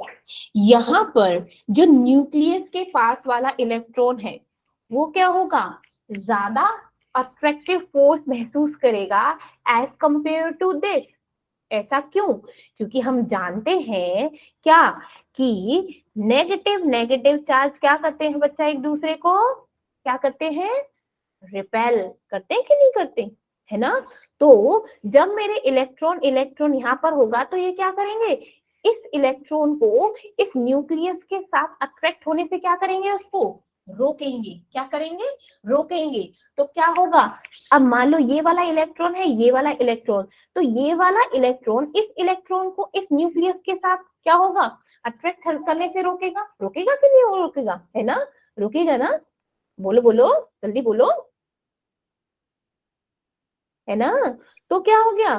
यहाँ पर जो न्यूक्लियस के पास वाला इलेक्ट्रॉन है वो क्या होगा, ज्यादा अट्रैक्टिव फोर्स महसूस करेगा एज कंपेयर टू दिस। ऐसा क्यों, क्योंकि हम जानते हैं क्या कि नेगेटिव नेगेटिव चार्ज क्या करते हैं बच्चा, एक दूसरे को क्या करते हैं, रिपेल करते हैं कि नहीं करते, है ना। तो जब मेरे इलेक्ट्रॉन इलेक्ट्रॉन यहाँ पर होगा तो ये क्या करेंगे, इस इलेक्ट्रॉन को इस न्यूक्लियस के साथ अट्रैक्ट होने से क्या करेंगे, उसको रोकेंगे, क्या करेंगे, रोकेंगे। तो क्या होगा, अब मान लो ये वाला इलेक्ट्रॉन है, ये वाला इलेक्ट्रॉन, तो ये वाला इलेक्ट्रॉन इस इलेक्ट्रॉन को इस न्यूक्लियस के साथ क्या होगा, अट्रैक्ट करने से रोकेगा, रोकेगा कि नहीं, वो रोकेगा, है ना, रोकेगा ना, बोलो बोलो जल्दी बोलो, है ना। तो क्या हो गया,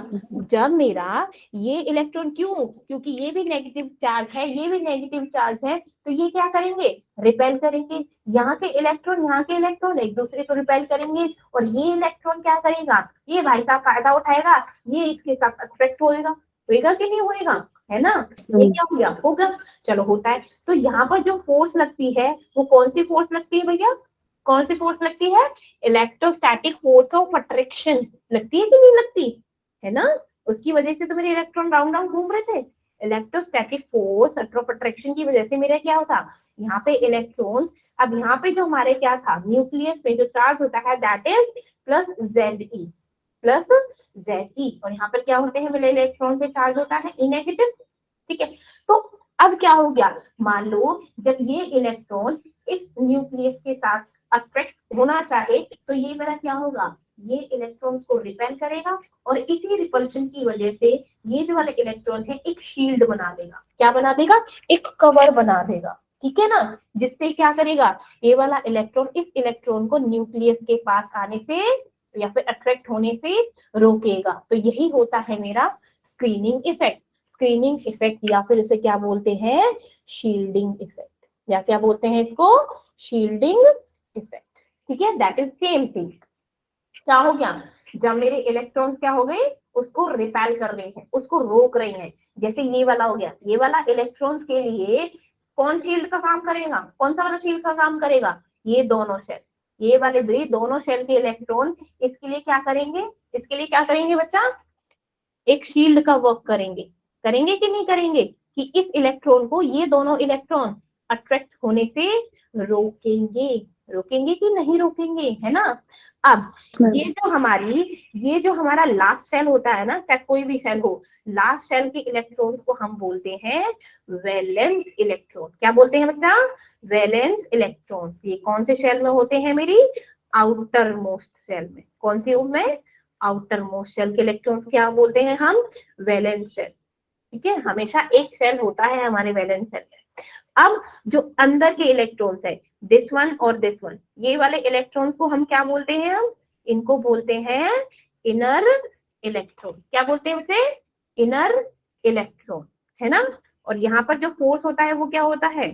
जब मेरा ये इलेक्ट्रॉन, क्यों, क्योंकि ये भी नेगेटिव चार्ज है, ये भी नेगेटिव चार्ज है, तो ये क्या करेंगे, रिपेल करेंगे, यहाँ के इलेक्ट्रॉन एक दूसरे को रिपेल करेंगे, और ये इलेक्ट्रॉन क्या करेगा, ये भाई साहब फायदा उठाएगा, ये इसके साथ अट्रैक्ट होएगा, होएगा कि नहीं होएगा, है ना। ये क्या हो गया, होगा, चलो होता है। तो यहाँ पर जो फोर्स लगती है वो कौन सी फोर्स लगती है भैया, कौन सी फोर्स लगती है, इलेक्ट्रोस्टैटिक फोर्स ऑफ अट्रैक्शन लगती है कि नहीं लगती, है ना। उसकी वजह से तो मेरे इलेक्ट्रॉन राउंड राउंड घूम रहे थे, इलेक्ट्रोस्टैटिक फोर्स ऑफ अट्रैक्शन की वजह से मेरा क्या होता, यहाँ पे इलेक्ट्रॉन, अब यहाँ पे जो हमारे क्या था, न्यूक्लियस में जो चार्ज होता है दैट इज प्लस Ze, और यहाँ पर क्या होते हैं, मेरे इलेक्ट्रॉन पे चार्ज होता है नेगेटिव, ठीक है। तो अब क्या हो गया, मान लो जब ये इलेक्ट्रॉन इस न्यूक्लियस के साथ अट्रैक्ट होना चाहे तो ये मेरा क्या होगा, ये इलेक्ट्रॉन को रिपेल करेगा, और इसी रिपल्शन की वजह से ये जो वाले इलेक्ट्रॉन है एक शील्ड बना देगा, क्या बना देगा, एक कवर बना देगा, ठीक है ना, जिससे क्या करेगा, ये वाला इलेक्ट्रॉन इस इलेक्ट्रॉन को न्यूक्लियस के पास आने से या फिर अट्रैक्ट होने से रोकेगा। तो यही होता है मेरा स्क्रीनिंग इफेक्ट, या फिर इसे क्या बोलते हैं, शील्डिंग इफेक्ट, या क्या बोलते हैं इसको, शील्डिंग इफेक्ट, ठीक है। That is same thing. क्या हो गया, जब मेरे इलेक्ट्रॉन्स क्या हो गए, उसको रिपेल कर रहे हैं, उसको रोक रहे हैं, जैसे ये वाला हो गया, ये वाला इलेक्ट्रॉन्स के लिए कौन शील्ड का काम करेगा, कौन सा वाला शील्ड का काम करेगा, ये दोनों शेल, ये वाले भी दोनों शेल के इलेक्ट्रॉन इसके लिए क्या करेंगे, इसके लिए क्या करेंगे बच्चा, एक शील्ड का वर्क करेंगे, करेंगे कि नहीं करेंगे, कि इस इलेक्ट्रॉन को ये दोनों इलेक्ट्रॉन अट्रैक्ट होने से रोकेंगे, रोकेंगे कि नहीं रोकेंगे, है ना। अब ये जो हमारा लास्ट सेल होता है ना, चाहे कोई भी सेल हो, लास्ट सेल के इलेक्ट्रॉन को हम बोलते हैं वैलेंस इलेक्ट्रॉन, क्या बोलते हैं बच्चा, वैलेंस इलेक्ट्रॉन। ये कौन से सेल में होते हैं, मेरी आउटर मोस्ट सेल में, कौन सी में, आउटर मोस्ट सेल के इलेक्ट्रॉन्स क्या बोलते हैं हम, वैलेंस सेल, ठीक है। हमेशा एक सेल होता है हमारे वैलेंस सेल में। अब जो अंदर के इलेक्ट्रॉन्स है, दिस वन और दिस वन, ये वाले इलेक्ट्रॉन्स को हम क्या बोलते हैं, हम इनको बोलते हैं इनर इलेक्ट्रॉन, क्या बोलते हैं उसे, इनर इलेक्ट्रॉन, है ना। और यहाँ पर जो फोर्स होता है वो क्या होता है,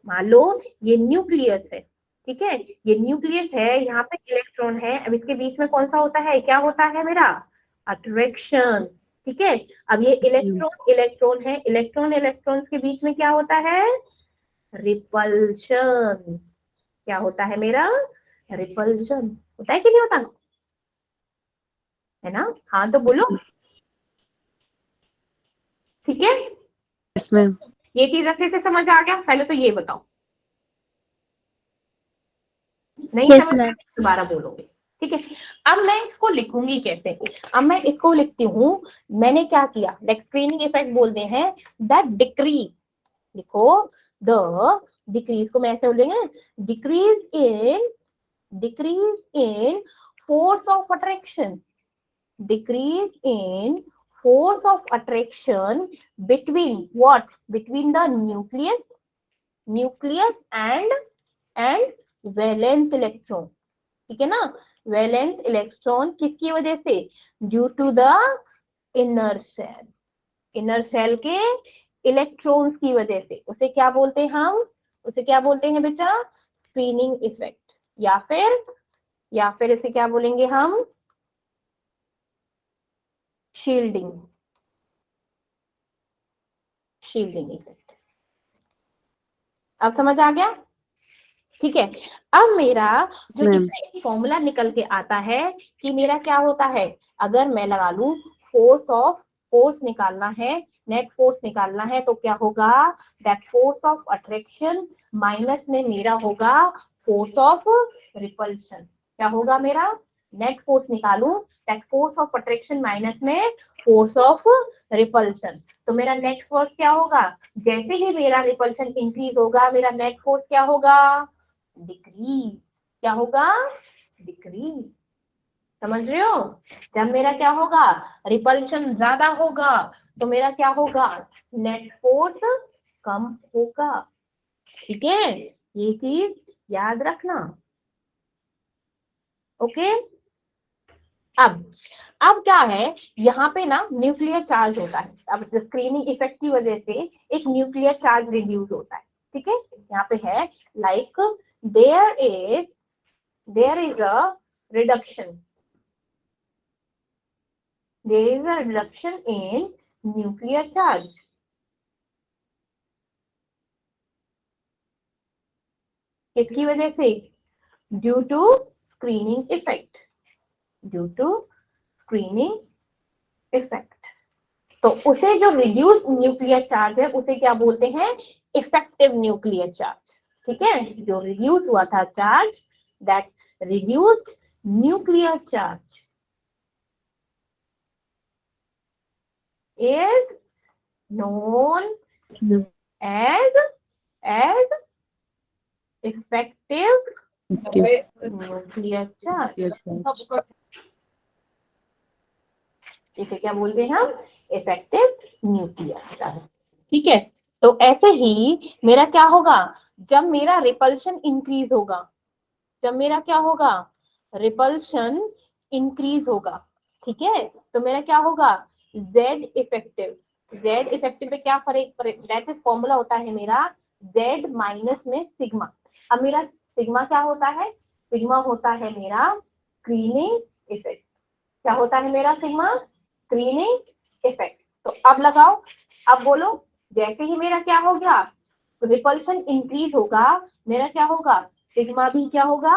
मान लो ये न्यूक्लियस है, ठीक है, ये न्यूक्लियस है, यहाँ पे इलेक्ट्रॉन है, अब इसके बीच में कौन सा होता है, क्या होता है मेरा, अट्रैक्शन, ठीक है। अब ये इलेक्ट्रॉन है, इलेक्ट्रॉन के बीच में क्या होता है, रिपल्शन, क्या होता है मेरा, रिपल्शन होता है कि नहीं होता, है ना, हाँ तो बोलो, ठीक है। Yes ma'am. ये चीज अच्छे से समझ आ गया, पहले तो ये बताओ, नहीं Yes, समझ ma'am. दोबारा बोलोगे, ठीक है। अब मैं इसको लिखूंगी कैसे, अब मैं इसको लिखती हूँ, मैंने क्या किया, लाइक स्क्रीनिंग इफेक्ट बोलते हैं, दैट डिक्रीज, लिखो द डिक्रीज को मैं ऐसे बोलेंगे, decrease in force of attraction, decrease in force of attraction between what, between the nucleus and valence electron, ठीक है ना, वैलेंस इलेक्ट्रॉन किसकी वजह से, due to the inner shell के इलेक्ट्रॉन्स की वजह से, उसे क्या बोलते हैं हम, उसे क्या बोलते हैं बेटा, स्क्रीनिंग इफेक्ट, या फिर इसे क्या बोलेंगे हम, शील्डिंग, शील्डिंग इफेक्ट। अब समझ आ गया? ठीक है। अब मेरा जो मैम। इससे फॉर्मूला निकल के आता है कि मेरा क्या होता है, अगर मैं लगा लूं फोर्स निकालना है, नेट फोर्स निकालना है, तो क्या होगा, that force of attraction minus में मेरा होगा फोर्स ऑफ रिपल्शन। क्या होगा मेरा, नेट फोर्स निकालूं, that force of attraction minus में फोर्स ऑफ रिपल्शन। तो मेरा नेट फोर्स क्या होगा, जैसे ही मेरा रिपल्शन इंक्रीज होगा, मेरा नेट फोर्स क्या होगा, डिक्रीज। क्या होगा, डिक्रीज। समझ रहे हो? जब मेरा क्या होगा, रिपल्शन ज्यादा होगा, तो मेरा क्या होगा, नेट फोर्स कम होगा। ठीक है, ये चीज याद रखना। ओके। अब क्या है, यहाँ पे ना न्यूक्लियर चार्ज होता है। अब स्क्रीनिंग इफेक्ट की वजह से एक न्यूक्लियर चार्ज रिड्यूस होता है। ठीक है, यहाँ पे है like there is a reduction in nuclear charge। किसकी वजह से, due to screening effect, due to screening effect. तो उसे जो रिड्यूस न्यूक्लियर चार्ज है उसे क्या बोलते हैं, इफेक्टिव न्यूक्लियर चार्ज। ठीक है, जो रिड्यूस हुआ था charge, that reduced nuclear charge is known as effective nuclear charge। इसे क्या बोलते हैं हम, इफेक्टिव न्यूक्लियर चार्ज। ठीक है, तो ऐसे ही मेरा क्या होगा, जब मेरा रिपल्शन इंक्रीज होगा, जब मेरा क्या होगा, रिपल्शन इंक्रीज होगा, ठीक है, तो मेरा क्या होगा, जेड इफेक्टिव। जेड इफेक्टिव पे क्या फर्क, दैट इज फॉर्मूला होता है मेरा जेड माइनस में सिग्मा। अब मेरा सिग्मा क्या होता है, सिग्मा होता है मेरा स्क्रीनिंग इफेक्ट। क्या होता है मेरा सिग्मा, स्क्रीनिंग इफेक्ट। तो अब लगाओ, अब बोलो, जैसे ही मेरा क्या हो गया, रिपल्शन इंक्रीज होगा, मेरा क्या होगा, सिग्मा भी क्या होगा,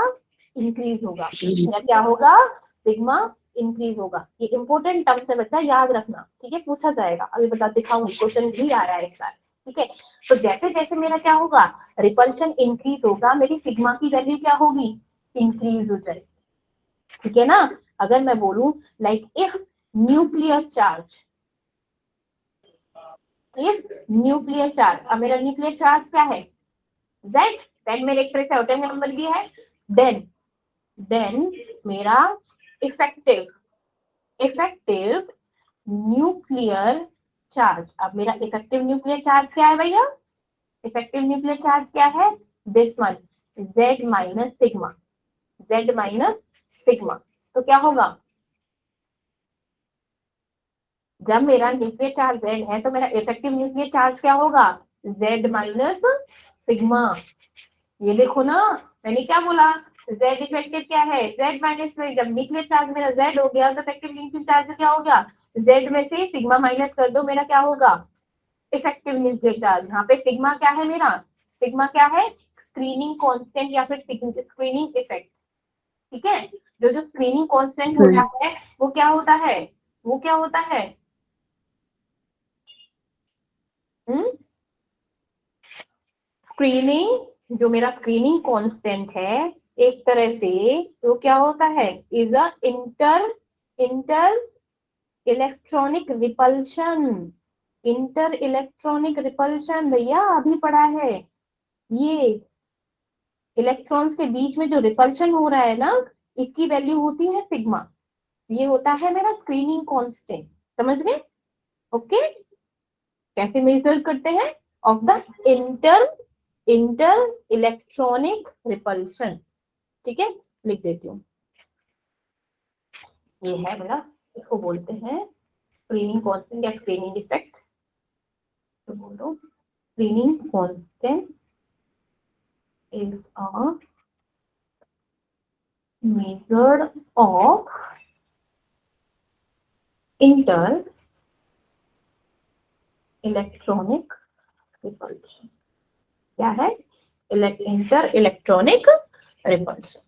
इंक्रीज होगा। या क्या होगा, सिग्मा इंक्रीज होगा। ये इंपॉर्टेंट टर्म्स है बच्चा, याद रखना। ठीक है, पूछा जाएगा, अभी बता दिखाऊंगी, क्वेश्चन भी आ रहा है एक बार। ठीक है, तो जैसे जैसे मेरा क्या होगा, रिपल्शन इंक्रीज होगा, मेरी सिग्मा की वैल्यू क्या होगी, इंक्रीज हो जाएगी। ठीक है ना। अगर मैं बोलूं like if nuclear charge, nuclear charge, अब मेरा न्यूक्लियर चार्ज क्या है, Z, Z मेरे एक तरह से एटॉमिक नंबर भी है, देन मेरा इफेक्टिव न्यूक्लियर चार्ज। अब मेरा इफेक्टिव न्यूक्लियर चार्ज क्या है भैया, इफेक्टिव न्यूक्लियर चार्ज क्या है, this one, Z minus sigma, Z minus sigma. तो क्या होगा, जब मेरा न्यूक्लियर चार्ज Z है, तो मेरा इफेक्टिव न्यूक्लियर चार्ज क्या होगा, Z माइनस सिग्मा। ये देखो ना, मैंने क्या बोला, Z इफेक्टिव क्या है, Z माइनस में, जब न्यूक्लियर चार्ज मेरा Z हो गया, तो इफेक्टिव न्यूक्लियर चार्ज क्या हो गया, Z में से सिग्मा माइनस कर दो, मेरा क्या होगा, इफेक्टिव न्यूक्लियर चार्ज। यहाँ पे सिग्मा क्या है मेरा, सिग्मा क्या है, स्क्रीनिंग कांस्टेंट या फिर स्क्रीनिंग इफेक्ट। ठीक है, जो स्क्रीनिंग कांस्टेंट होता है वो क्या होता है, वो क्या होता है, स्क्रीनिंग, जो मेरा स्क्रीनिंग कांस्टेंट है, एक तरह से वो क्या होता है, is a inter electronic repulsion. Inter electronic repulsion भैया अभी पढ़ा है, ये इलेक्ट्रॉन्स के बीच में जो रिपल्शन हो रहा है ना, इसकी वैल्यू होती है सिग्मा। ये होता है मेरा स्क्रीनिंग कांस्टेंट। समझ गए? ओके, कैसे मेजर करते हैं, of the inter electronic repulsion. ठीक है, लिख देती हूँ, ये है मेरा, इसको बोलते हैं स्क्रीनिंग कांस्टेंट या स्क्रीनिंग इफेक्ट। तो बोलो, screening constant is a measure of inter electronic repulsion. क्या है? Inter electronic repulsion.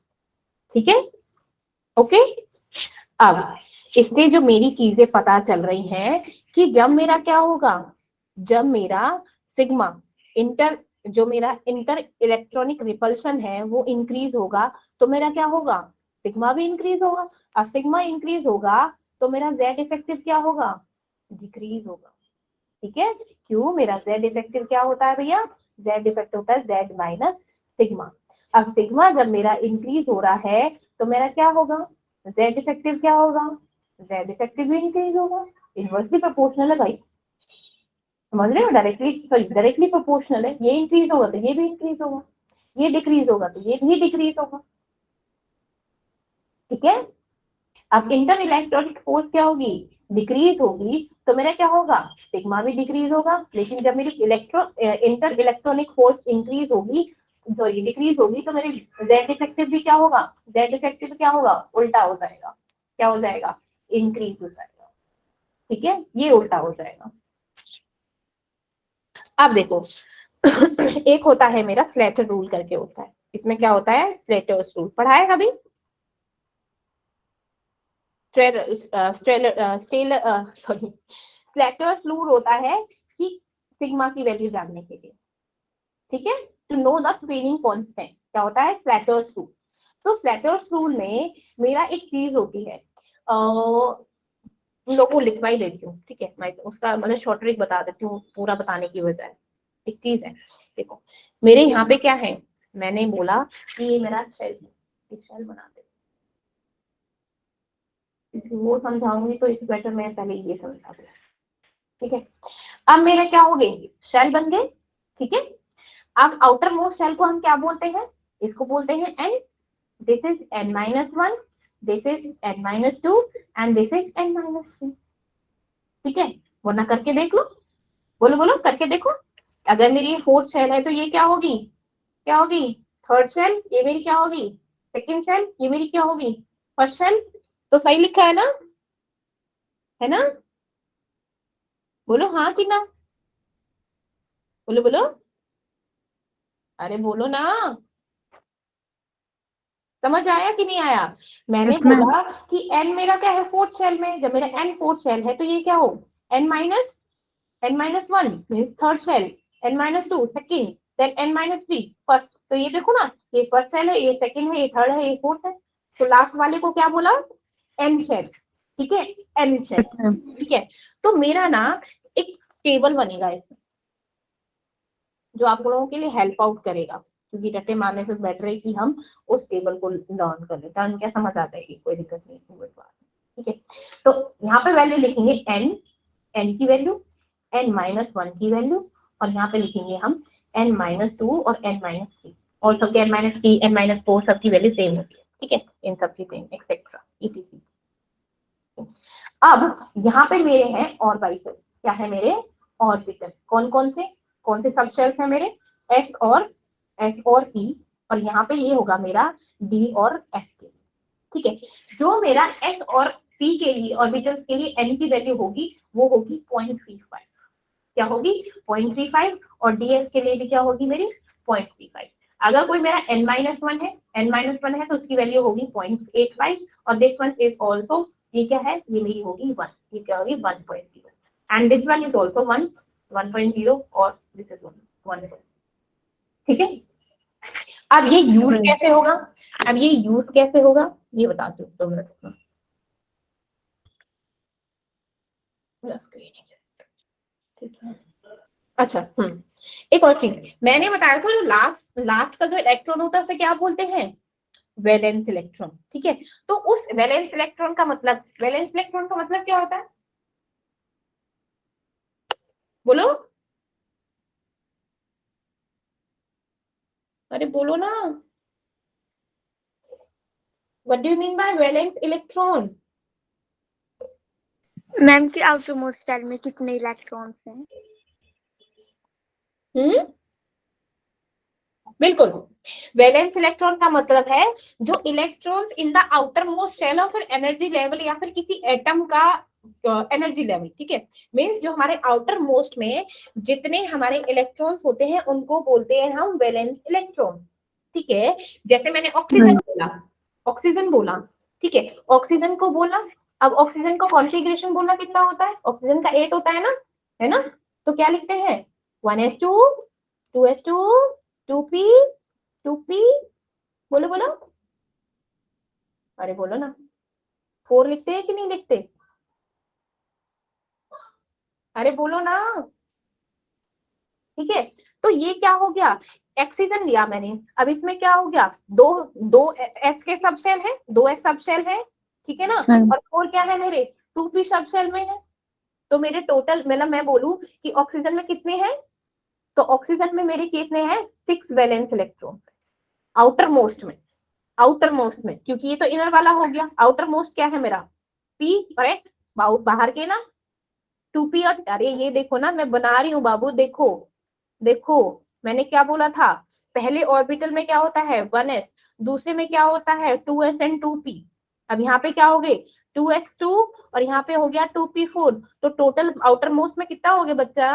ठीक है, ओके। अब इससे जो मेरी चीजें पता चल रही हैं कि जब मेरा क्या होगा, जब मेरा सिग्मा इंटर जो मेरा इंटर इलेक्ट्रॉनिक रिपल्शन है वो इंक्रीज होगा तो मेरा क्या होगा, सिग्मा भी इंक्रीज होगा। और सिग्मा इंक्रीज होगा तो मेरा जेड इफेक्टिव क्या होगा, डिक्रीज होगा। ठीक है, क्यों? मेरा जेड इफेक्टिव क्या होता है भैया, जेड इफेक्टिव होता है जेड माइनस सिग्मा। अब सिग्मा जब मेरा इंक्रीज हो रहा है तो मेरा क्या होगा, जेड इफेक्टिव क्या होगा, जेड इफेक्टिव भी इंक्रीज होगा। इनवर्सली प्रोपोर्शनल है भाई, समझ रहे हो? डायरेक्टली प्रोपोर्शनल है। ये इंक्रीज होगा तो ये भी इंक्रीज होगा, ये डिक्रीज होगा तो ये भी डिक्रीज होगा। ठीक है, अब इंटर इलेक्ट्रॉनिक फोर्स क्या होगी, डिक्रीज होगी तो मेरा क्या होगा, सिग्मा भी डिक्रीज होगा। लेकिन जब मेरी इंटर इलेक्ट्रॉनिक फोर्स इंक्रीज होगी, सॉरी डिक्रीज होगी, तो मेरे जेड इफेक्टिव भी क्या होगा, जेड इफेक्टिव क्या होगा, उल्टा हो जाएगा। क्या हो जाएगा, इंक्रीज हो जाएगा। ठीक है, ये उल्टा हो जाएगा। अब देखो एक होता है मेरा स्लेटर रूल करके होता है, इसमें क्या होता है, स्लेटर्स रूल पढ़ा है अभी। स्लेटर्स रूल होता है कि सिग्मा की वैल्यू जानने के लिए, ठीक है, to know the screening constant. क्या होता है, स्लेटर्स रूल। तो स्लेटर्स रूल में मेरा एक चीज होती है, उन लोगों को लिखवा ही देती हूँ, ठीक है, मैं उसका मतलब शॉर्ट ट्रिक बता देती हूँ पूरा बताने की बजाय। एक चीज है, देखो मेरे यहाँ पे क्या है, मैंने बोला कि ये मेरा शेल है, शेल बना दे, वो समझाऊंगी तो इस बेटर मैं पहले ये समझा दूँ। ठीक है, अब मेरा क्या हो गई, शेल बन गए। ठीक है, अब आउटर मोस्ट शेल को हम क्या बोलते हैं, इसको बोलते हैं N. This is n-1, this is n-2 and this is n-3। ठीक है, वरना करके देख लो, बोलो बोलो करके देखो। अगर मेरी ये फोर्थ शेल है तो ये क्या होगी, क्या होगी, थर्ड शेल। ये मेरी क्या होगी, सेकंड शेल। ये मेरी क्या होगी, फर्स्ट शेल। तो सही लिखा है ना, है ना? बोलो हाँ कि ना, बोलो बोलो, अरे बोलो ना, समझ आया कि नहीं आया? मैंने Yes, ma'am. बोला कि n मेरा क्या है, फोर्थ शेल में। जब मेरा n फोर्थ शेल है तो ये क्या हो, n-1 means third shell, n-2 second, then n-3 first. तो ये देखो ना, ये फर्स्ट शेल है, ये सेकंड है, ये थर्ड है, ये फोर्थ है। तो लास्ट वाले को क्या बोला, n शेल। ठीक है, n शेल। Yes, ma'am. ठीक है, तो मेरा ना एक टेबल बनेगा इसमें, जो आप लोगों के लिए हेल्प आउट करेगा, क्योंकि रट्टे मारने से बेटर है कि हम उस टेबल को लर्न कर लें। टर्न क्या समझ आता है, कोई दिक्कत नहीं है। ठीक है, तो यहाँ पे वैल्यू लिखेंगे n की वैल्यू, n-1 की वैल्यू, और यहाँ पे लिखेंगे हम n-2 और n-3, और सबके n-3 n-4 सबकी वैल्यू सेम होती है। ठीक है, इन सबकी सेम एक्सेट्रा etc। अब यहाँ पे मेरे हैं ऑर्बिटल, क्या है मेरे ऑर्बिटल, कौन से सब शेल्स हैं मेरे, s और p, और यहाँ पे ये होगा मेरा d और s के लिए। ठीक है, जो मेरा s और p के लिए ऑर्बिटल्स के लिए n की वैल्यू होगी वो होगी 0.35। क्या होगी, 0.35, और ds के लिए भी क्या होगी मेरी 0.35। अगर कोई मेरा n-1 है तो उसकी वैल्यू होगी 0.85, और दिस वन इज ऑल्सो, ये क्या है, ये मेरी होगी 1, ये क्या होगी 1.0, and this one is also 1.0, और दिस इज 1। ठीक है, अब ये यूज कैसे होगा, अब ये यूज कैसे होगा ये बताती हूँ 2 मिनट में। ठीक है, अच्छा एक और चीज मैंने बताया था, जो लास्ट का जो इलेक्ट्रॉन होता है उसे क्या बोलते हैं, वैलेंस इलेक्ट्रॉन। ठीक है, तो उस वैलेंस इलेक्ट्रॉन का मतलब क्या होता है, बोलो, अरे बोलो ना, what do you mean by valence electron? Ma'am की आउटर मोस्ट शेल में कितने इलेक्ट्रॉन्स हैं? बिल्कुल, वैलेंस इलेक्ट्रॉन का मतलब है जो electrons in the outermost shell of energy level या फिर किसी एटम का एनर्जी लेवल, ठीक है। मीन्स जो हमारे आउटर मोस्ट में जितने हमारे इलेक्ट्रॉन्स होते हैं उनको बोलते हैं हम वैलेंस इलेक्ट्रॉन, ठीक है। जैसे मैंने ऑक्सीजन बोला, ठीक है, ऑक्सीजन को बोला। अब ऑक्सीजन का कॉन्फ़िगरेशन बोलना कितना होता है, ऑक्सीजन का 8 होता है ना। तो क्या लिखते हैं 1s2 2s2 2p 2p, बोलो बोलो, अरे बोलो ना, 4 लिखते हैं कि नहीं लिखते, अरे बोलो ना, ठीक है। तो ये क्या हो गया, ऑक्सीजन लिया मैंने, अब इसमें क्या हो गया, दो दो एस के सब शेल है, 2s सब शेल है, ठीक है ना, Yes, ma'am. और 4 क्या है मेरे, 2p सब शेल में है। तो मेरे टोटल, मतलब मैं बोलूं कि ऑक्सीजन में कितने हैं, तो ऑक्सीजन में मेरे कितने हैं 6 वैलेंस इलेक्ट्रॉन आउटर मोस्ट में, आउटर मोस्ट में, क्योंकि ये तो इनर वाला हो गया। आउटर मोस्ट क्या है मेरा, p और s, बाहर के ना 2p, और अरे ये देखो ना मैं बना रही हूँ बाबू, देखो देखो, मैंने क्या बोला था, पहले ऑर्बिटल में क्या होता है 1s, दूसरे में क्या होता है 2s एंड 2p। अब यहाँ पे क्या हो गए 2s2 और यहाँ पे हो गया 2p4, तो टोटल आउटर मोस्ट में कितना हो गया बच्चा,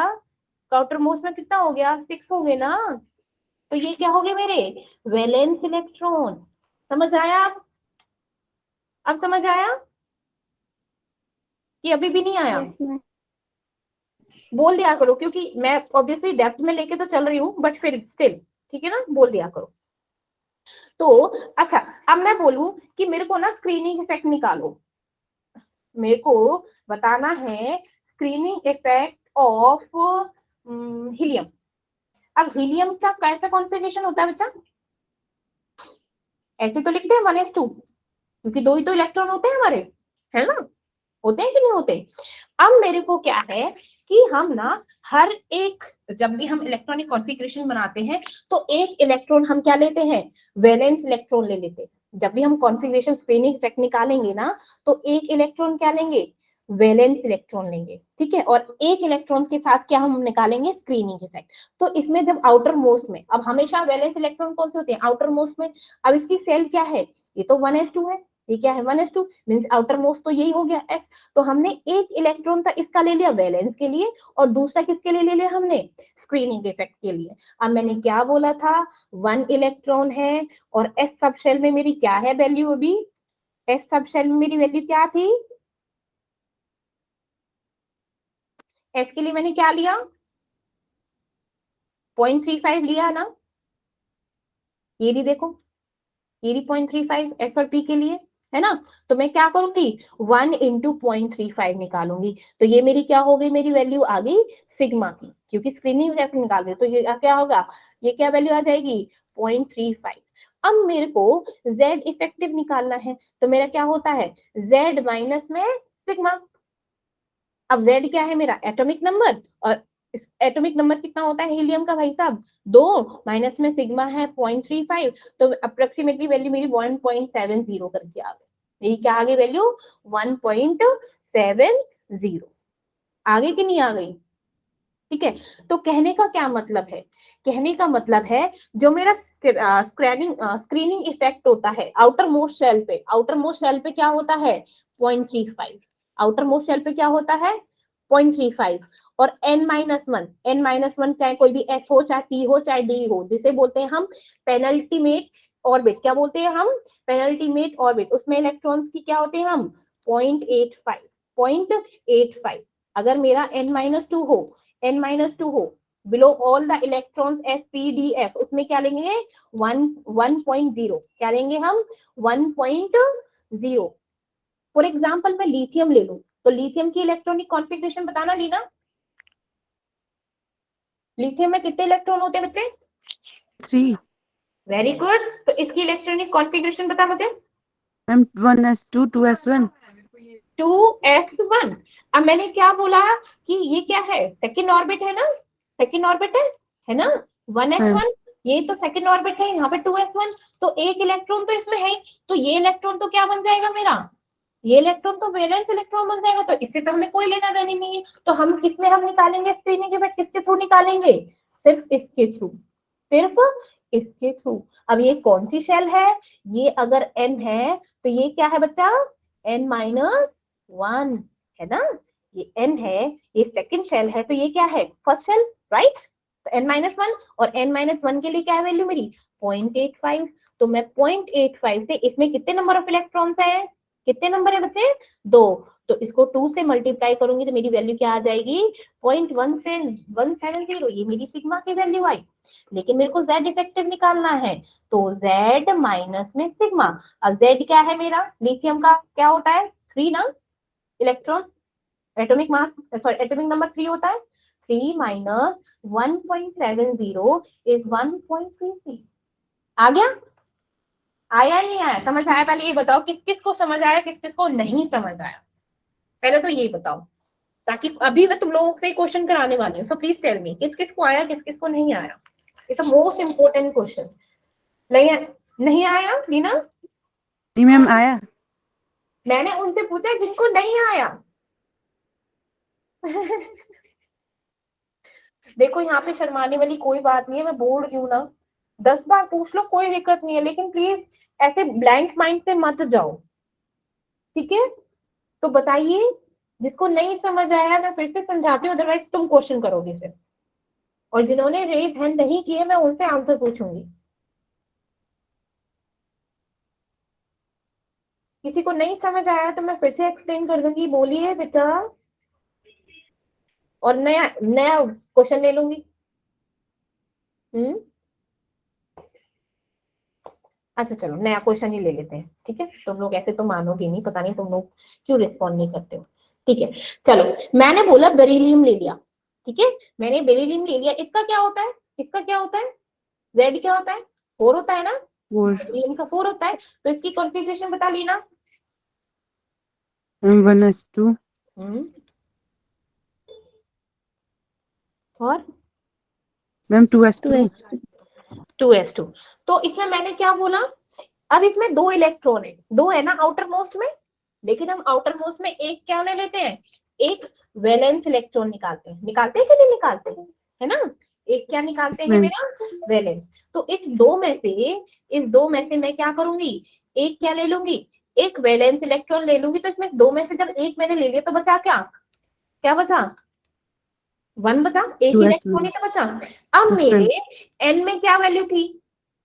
आउटर मोस्ट में कितना हो गया 6 हो गए ना। तो ये क्या हो गए मेरे वैलेंस इलेक्ट्रॉन। समझ आया अब समझ आया कि अभी भी नहीं आया, यस मैम। बोल दिया करो, क्योंकि मैं ऑब्वियसली डेप्थ में लेके तो चल रही हूँ, बट फिर स्टिल ठीक है ना, बोल दिया करो। तो अच्छा, अब मैं बोलूं कि मेरे को ना स्क्रीनिंग इफेक्ट निकालो, मेरे को बताना है स्क्रीनिंग इफेक्ट ऑफ हीलियम। अब हीलियम का कैसा कॉन्फ़िगरेशन होता है बच्चा, ऐसे तो लिखते हैं 1s2, क्योंकि 2 ही तो इलेक्ट्रॉन होते हैं हमारे, है ना, होते हैं कि नहीं होते। अब मेरे को क्या है कि हम ना हर एक, जब भी हम इलेक्ट्रॉनिक कॉन्फ़िगरेशन बनाते हैं तो एक इलेक्ट्रॉन हम क्या लेते हैं, वैलेंस इलेक्ट्रॉन ले लेते हैं। जब भी हम कॉन्फ़िगरेशन स्क्रीनिंग इफेक्ट निकालेंगे ना, तो एक इलेक्ट्रॉन क्या लेंगे, वैलेंस इलेक्ट्रॉन लेंगे, ठीक है, और एक इलेक्ट्रॉन के साथ क्या हम निकालेंगे, स्क्रीनिंग इफेक्ट। तो इसमें जब आउटर मोस्ट में, अब हमेशा वैलेंस इलेक्ट्रॉन कौन से होते हैं, आउटर मोस्ट में। अब इसकी सेल क्या है, ये तो 1s2 है, ये क्या है 1s2, मींस आउटर मोस्ट तो यही हो गया s। तो हमने एक इलेक्ट्रॉन का इसका ले लिया वैलेंस के लिए, और दूसरा किसके लिए ले लिया हमने, स्क्रीनिंग इफेक्ट के लिए। अब मैंने क्या बोला था, 1 इलेक्ट्रॉन है, और s सब शेल में मेरी क्या है वैल्यू, अभी s सब शेल में मेरी वैल्यू क्या थी, s के लिए मैंने क्या लिया 0.35 लिया ना, ये भी देखो, ये भी 0.35 s और p के लिए है ना। तो मैं क्या करूंगी 1 इंटू 0.35 निकालूंगी, तो ये मेरी क्या हो गई, मेरी वैल्यू आ गई सिग्मा की, क्योंकि स्क्रीनिंग इफेक्ट निकाल रहे, तो ये क्या होगा, ये क्या वैल्यू आ जाएगी 0.35। अब मेरे को z इफेक्टिव निकालना है, तो मेरा क्या होता है z माइनस में सिग्मा। अब z क्या है मेरा एटॉमिक नंबर, और एटॉमिक नंबर कितना होता है हीलियम का भाई साहब 2, माइनस में सिग्मा है 0.35, तो अप्रोक्सीमेटली वैल्यू मेरी 1.70 करके आ गई, मेरी क्या आ गई वैल्यू 1.70, आ गई कि नहीं आ गई, ठीक है। तो कहने का क्या मतलब है, कहने का मतलब है जो मेरा स्क्रीनिंग इफेक्ट होता है आउटर मोस्ट शेल पे, आउटर मोस्ट शेल पे क्या होता है 0.35, आउटर मोस्ट शेल पे क्या होता है 0.35, और n-1 चाहे कोई भी s हो चाहे p हो चाहे d हो, जिसे बोलते हैं हम पेनल्टीमेट ऑर्बिट, क्या बोलते हैं हम पेनल्टीमेट ऑर्बिट, उसमें इलेक्ट्रॉन्स की क्या होते हैं हम 0.85। अगर मेरा n-2 हो, n-2 हो, below all the electrons s p d f, उसमें क्या लेंगे 1.0, क्या लेंगे हम 1.0। फॉर एग्जाम्पल मैं लिथियम ले लूं, तो लिथियम की इलेक्ट्रॉनिक कॉन्फ़िगरेशन बताना लीना, लिथियम में कितने इलेक्ट्रॉन होते हैं बच्चे, 3. Very good. तो इसकी इलेक्ट्रॉनिक कॉन्फ़िगरेशन बता मुझे, Ma'am, 1s2 2s1. 2s1। अब मैंने क्या बोला कि ये क्या है सेकेंड ऑर्बिट है ना, सेकेंड ऑर्बिट है ना, 1s1, ये तो सेकेंड ऑर्बिट है, यहाँ पे 2s1, तो एक इलेक्ट्रॉन तो इसमें है, तो ये इलेक्ट्रॉन तो क्या बन जाएगा मेरा, ये इलेक्ट्रॉन तो वैलेंस इलेक्ट्रॉन बन जाएगा, तो इससे तो हमें कोई लेना देना नहीं है। तो हम किसमें हम निकालेंगे स्क्रीनिंग इफेक्ट, किसके थ्रू निकालेंगे, सिर्फ इसके थ्रू, सिर्फ इसके थ्रू। अब ये कौन सी शेल है, ये अगर n है तो ये क्या है बच्चा n-1, है ना, ये n है, ये सेकंड शेल है, तो ये क्या है, फर्स्ट शेल, राइट। तो n-1 और n-1 के लिए क्या है वैल्यू मेरी 0.85। तो मैं 0.85 से इसमें कितने नंबर ऑफ इलेक्ट्रॉन्स है, कितने नंबर है बच्चे, 2। तो इसको 2 से मल्टीप्लाई करूंगी तो मेरी वैल्यू क्या आ जाएगी 0.1 से 170, ये मेरी सिग्मा की वैल्यू आई। लेकिन मेरे को z इफेक्टिव निकालना है, तो z माइनस में सिग्मा। अब z क्या है मेरा, लिथियम का क्या होता है 3 ना, electron, atomic mass sorry atomic number 3 होता है, 3 माइनस 1.70 इज 1.33। आ गया, आया नहीं आया, समझ आया, पहले ये बताओ किस किस को समझ आया, किस किस को नहीं समझ आया, पहले तो यही बताओ, ताकि अभी मैं तुम लोगों से क्वेश्चन कराने वाली हूँ। सो प्लीज टेल मी किस किस को आया, किस किस को नहीं आया। It's a most important question. नहीं आया लीना? जी मैम आया। मैंने उनसे पूछा जिनको नहीं आया। देखो यहाँ पे शर्माने वाली कोई बात नहीं है, मैं बोल रही हूँ ना, 10 बार पूछ लो कोई दिक्कत नहीं है, लेकिन प्लीज ऐसे ब्लैंक माइंड से मत जाओ, ठीक है। तो बताइए, जिसको नहीं समझ आया मैं फिर से समझाती हूँ, अदरवाइज तुम क्वेश्चन करोगे फिर, और जिन्होंने रेज हैंड नहीं किए मैं उनसे आंसर पूछूंगी। किसी को नहीं समझ आया तो मैं फिर से एक्सप्लेन कर दूंगी, बोलिए बेटा, और नया नया क्वेश्चन ले लूंगी। अच्छा चलो नया क्वेश्चन ही ले लेते हैं, ठीक है। तुम लोग ऐसे तो मानोगे नहीं, पता नहीं तुम लोग क्यों रिस्पॉन्ड नहीं करते हो, ठीक है। चलो, मैंने बोला बेरिलियम ले लिया, ठीक है, मैंने बेरिलियम ले लिया, इसका क्या होता है, इसका क्या होता है, जेड क्या होता है, 4 होता है ना, और बेरिलियम का 4 होता है, तो इसकी कॉन्फ़िगरेशन बता लेना। मैम 1s2 हम्म, और मैम 2s2 2s2। तो इसमें मैंने क्या बोला, अब इसमें 2 इलेक्ट्रॉन है, 2 है ना आउटर मोस्ट में, लेकिन हम आउटर मोस्ट में एक क्या ले लेते हैं, एक वैलेंस इलेक्ट्रॉन निकालते हैं कि नहीं निकालते हैं, है ना, एक क्या निकालते हैं मैम मेरा, वैलेंस। तो इस दो में से मैं क्या करूंगी, एक क्या ले लूंगी, एक वैलेंस इलेक्ट्रॉन ले लूंगी। तो इसमें 2 में से जब एक मैंने ले लिया तो बचा क्या, क्या बचा, 1 बचा, एक 2s1 इलेक्ट्रॉन ही तो बचा। अब यस मेरे मैम n में क्या वैल्यू थी,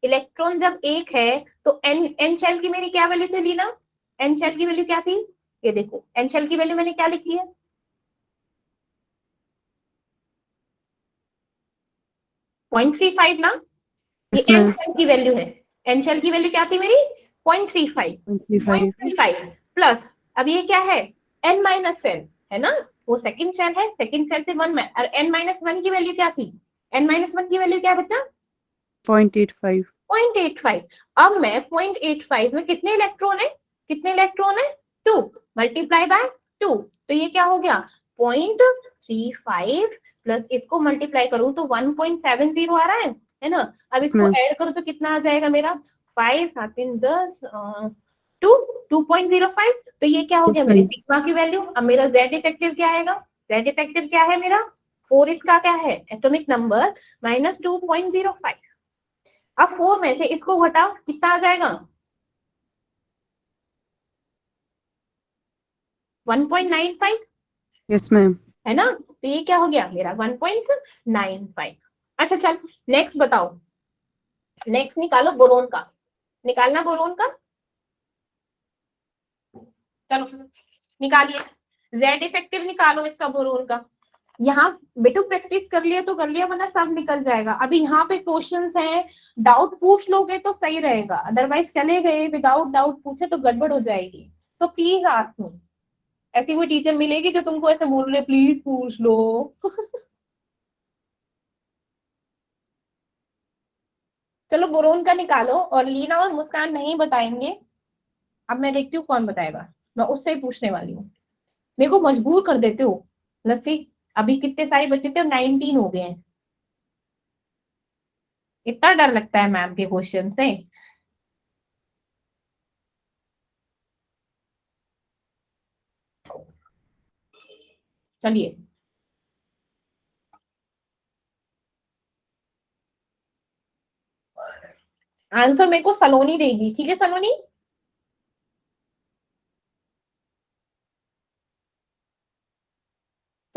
इलेक्ट्रॉन जब एक है तो n शेल की मेरी क्या वैल्यू थी लीना, n शेल की वैल्यू क्या थी, ये देखो n शेल की वैल्यू मैंने क्या लिखी है, 0.35 ना, ये यस n मैम शेल की वैल्यू है, n शेल की वैल्यू क्या थी मेरी 0.35, 25 प्लस अब ये क्या है n-शेल है ना, वो सेकंड शेल है, सेकंड शेल से 1 में, और n-1 की वैल्यू क्या थी, n-1 की वैल्यू क्या है बच्चा 0.85 0.85। अब मैं 0.85 में कितने इलेक्ट्रॉन है, कितने इलेक्ट्रॉन है 2, मल्टीप्लाई बाय 2, तो ये क्या हो गया 0.35 प्लस इसको मल्टीप्लाई करूं तो 1.70 आ रहा है ना। अब यस इसको मैम ऐड करूं तो कितना आ जाएगा मेरा 5 7 3 10 2 2.05। तो ये क्या हो गया मेरे सिग्मा की वैल्यू। अब मेरा जेड इफेक्टिव क्या आएगा, जेड इफेक्टिव क्या है मेरा 4, इसका क्या है एटॉमिक नंबर माइनस 2.05। अब 4 में से इसको घटाओ कितना आ जाएगा 1.95, यस मैम है ना। तो ये क्या हो गया मेरा 1.95। अच्छा चल नेक्स्ट बताओ, नेक्स्ट निकालो बोरोन का, निकालना बोरोन का, चलो निकालिए, जेड इफेक्टिव निकालो इसका बोरोन का। यहाँ बेटू प्रैक्टिस कर लिया तो कर लिया, वरना सब निकल जाएगा। अभी यहाँ पे क्वेश्चंस हैं, डाउट पूछ लोगे तो सही रहेगा, अदरवाइज चले गए विदाउट डाउट पूछे तो गड़बड़ हो जाएगी। तो प्लीज आस्क मी, ऐसी कोई टीचर मिलेगी जो तुमको ऐसे बोल रहे प्लीज पूछ लो। चलो बोरोन का निकालो, और लीना और मुस्कान नहीं बताएंगे। अब मैं देखती हूँ कौन बताएगा, मैं उससे ही पूछने वाली हूँ। मेरे को मजबूर कर देते हो लस्सी। अभी कितने सारे बच्चे थे, 19 हो गए हैं। इतना डर लगता है मैम के क्वेश्चन से। चलिए आंसर मेरे को सलोनी देगी, ठीक है सलोनी।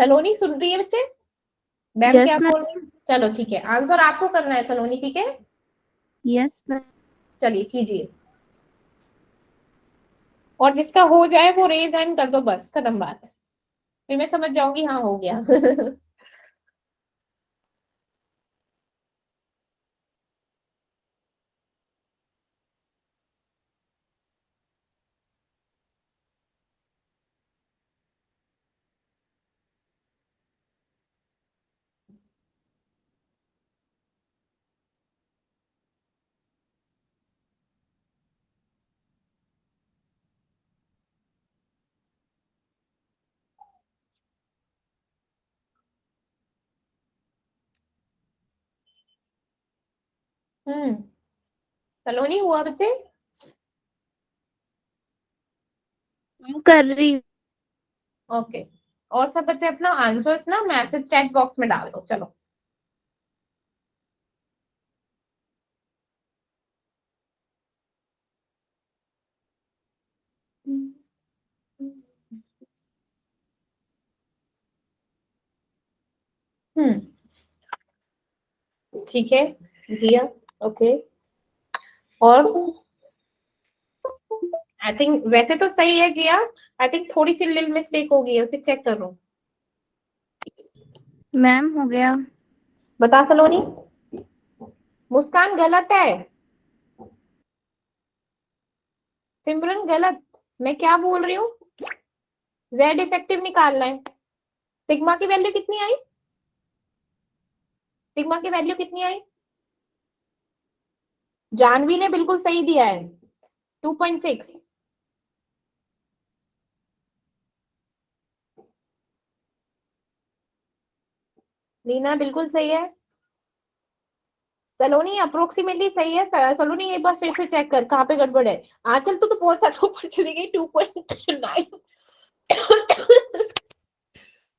सलोनी सुन रही है बच्चे? मैम Yes, क्या ma'am. बोल रही है? चलो ठीक है, आंसर आपको करना है सलोनी, ठीक है? Yes, ma'am. चलिए कीजिए, और जिसका हो जाए वो रेज हैंड कर दो, बस खत्म बात, फिर मैं समझ जाऊंगी हाँ हो गया। सलोनी हुआ बच्चे? I'm कर रही हूँ. ओके, और सब बच्चे अपना आंसर्स ना मैसेज चैट बॉक्स में डाल दो, चलो। हम्म, ठीक है जिया, ओके। और आई थिंक वैसे तो सही है जिया, आई थिंक थोड़ी सी लिल मिस्टेक हो गई है, उसे चेक कर लो। मैम हो गया. बता सलोनी। मुस्कान गलत है, सिमरन गलत। मैं क्या बोल रही हूँ, जेड इफेक्टिव निकालना है। सिग्मा की वैल्यू कितनी आई? सिग्मा की वैल्यू कितनी आई? जानवी ने बिल्कुल सही दिया है, 2.6। लीना बिल्कुल सही है। सलोनी अप्रोक्सीमेटली सही है। सलोनी एक बार फिर से चेक कर कहाँ पे गड़बड़ है। आंचल तो बहुत ज्यादा ऊपर चली गई, 2.9।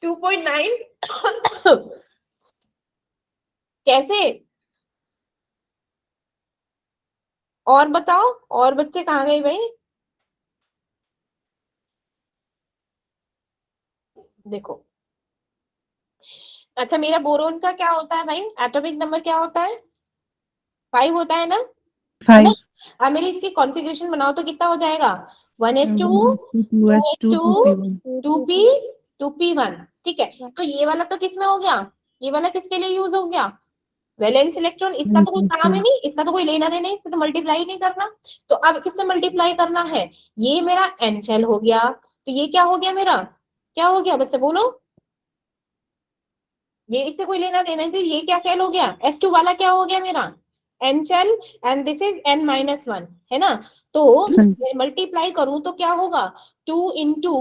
2.9। कैसे? और बताओ, और बच्चे कहाँ गए भाई? देखो, अच्छा मेरा बोरोन का क्या होता है भाई, एटॉमिक नंबर क्या होता है? 5 होता है ना, है ना? 5. अब मेरी इसकी कॉन्फ़िगरेशन बनाओ तो कितना हो जाएगा? 1s2, 2s2 2s2, 2p1. 2p, 2p1। ठीक है, तो ये वाला तो किसमें हो गया? ये वाला किसके लिए यूज हो गया? Valence electron. इसका तो कोई काम है नहीं, इसका तो कोई लेना देना नहीं, इससे तो मल्टीप्लाई नहीं करना। तो अब किससे मल्टीप्लाई करना है? ये मेरा एन शेल हो गया, तो ये क्या हो गया मेरा? क्या हो गया बच्चा बोलो? ये इससे कोई लेना देना नहीं, ये क्या शेल हो गया? S2 वाला क्या हो गया मेरा? N shell, and this is n-1, है ना? तो मल्टीप्लाई करूं तो क्या होगा? 2 इंटू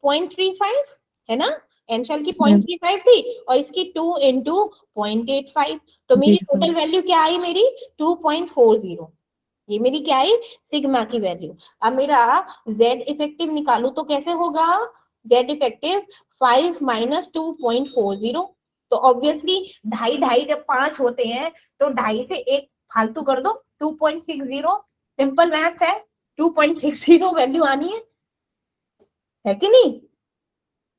0.35, है ना? एन शेल की 0.35 थी और इसकी 2 इंटू 0.85, तो मेरी टोटल वैल्यू क्या आई मेरी? 2.40। ये मेरी क्या आई? सिग्मा की वैल्यू। अब मेरा जेड इफेक्टिव निकालू तो कैसे होगा? जेड इफेक्टिव 5 माइनस 2.40, तो ऑब्वियसली ढाई ढाई जब 5 होते हैं तो ढाई से एक फालतू कर दो, 2.60। सिंपल मैथ है, 2.60 वैल्यू आनी है कि नहीं?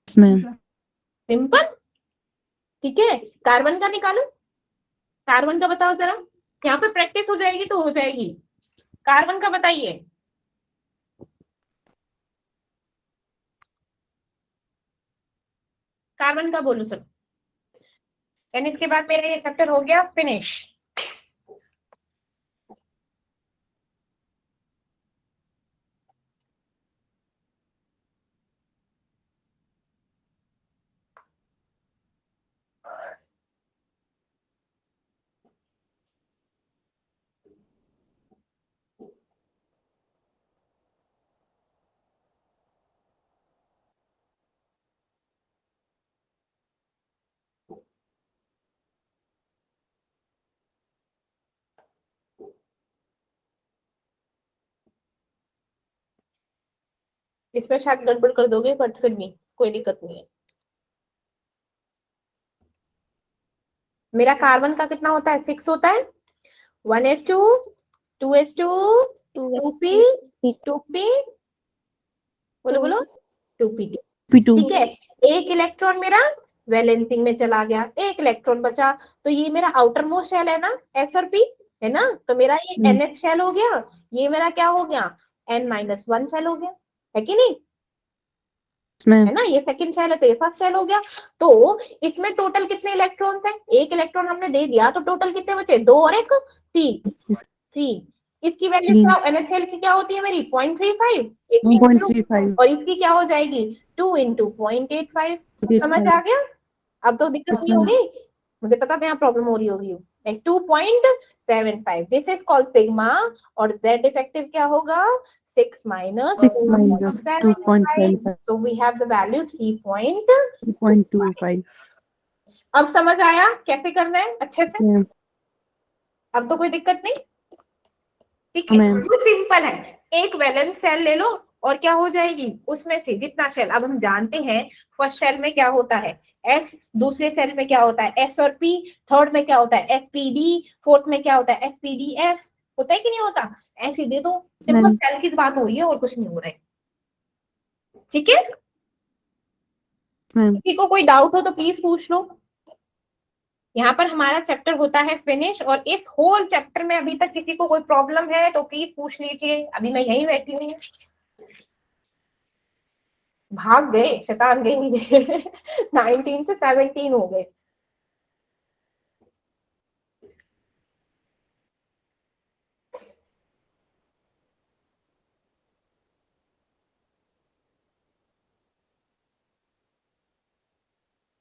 Yes, ma'am. सिंपल, ठीक है। कार्बन का निकालो, कार्बन का बताओ जरा, यहाँ पे प्रैक्टिस हो जाएगी तो हो जाएगी। कार्बन का बताइए। कार्बन का बोलो सर। एंड इसके बाद मेरा ये चैप्टर हो गया फिनिश। इसमें शायद गड़बड़ कर दोगे, बट फिर भी कोई दिक्कत नहीं है। मेरा कार्बन का कितना होता है? 6 होता है। 1s2, 2s2, 2p, 2p, बोलो बोलो, 2p2। p2. ठीक है, एक इलेक्ट्रॉन मेरा वैलेंसिंग में चला गया, एक इलेक्ट्रॉन बचा, तो ये मेरा आउटर मोस्ट शेल है ना, एस और पी है ना, तो मेरा ये हम्म। NH शेल हो गया, ये मेरा क्या हो गया, N-1 शेल हो गया, है कि नहीं, Yes, ma'am. है ना, ये सेकंड शेल है तो ये फर्स्ट शेल हो गया। तो इसमें टोटल कितने इलेक्ट्रॉन्स हैं, एक इलेक्ट्रॉन हमने दे दिया तो टोटल कितने बचे, 2 और 1 3 Yes. 3। इसकी वैल्यू तीन। क्या, NaCl की क्या होती है मेरी 0.35, एक भी 1.35. और इसकी क्या हो जाएगी 2 × 0.85। समझ आ गया, अब तो दिक्कत Yes, नहीं ma'am. होगी, मुझे पता था यहाँ प्रॉब्लम हो रही होगी। 2.75, दिस इज कॉल्ड सिग्मा, और Z इफेक्टिव क्या होगा 6 - 6 minus 2.75, 2.75. so we have the value 3. 2.25. अब समझ आया कैसे करना है अच्छे से, Ma'am. अब तो कोई दिक्कत नहीं, ठीक हाँ, है, मैम। तो सिंपल है, एक वैलेंस सेल ले लो और क्या हो जाएगी उसमें से जितना शेल, अब हम जानते हैं फर्स्ट शेल में क्या होता है S, दूसरे सेल में क्या होता है S और P, थर्ड में क्या होता है SPD, फोर्थ में क्या होता है SPDF, होता है कि नहीं होता, ऐसे दे दो, सिंपल मैम। सेल की बात हो रही है और कुछ नहीं हो रहा है, ठीक है। मैम। किसी को कोई डाउट हो तो प्लीज पूछ लो। यहाँ पर हमारा चैप्टर होता है फिनिश, और इस होल चैप्टर में अभी तक किसी को कोई प्रॉब्लम है तो प्लीज पूछ लीजिए, अभी मैं यहीं बैठी हुई हूँ। भाग गए, शैतान गए नहीं गए 19 से 17 हो गए।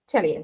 चलिए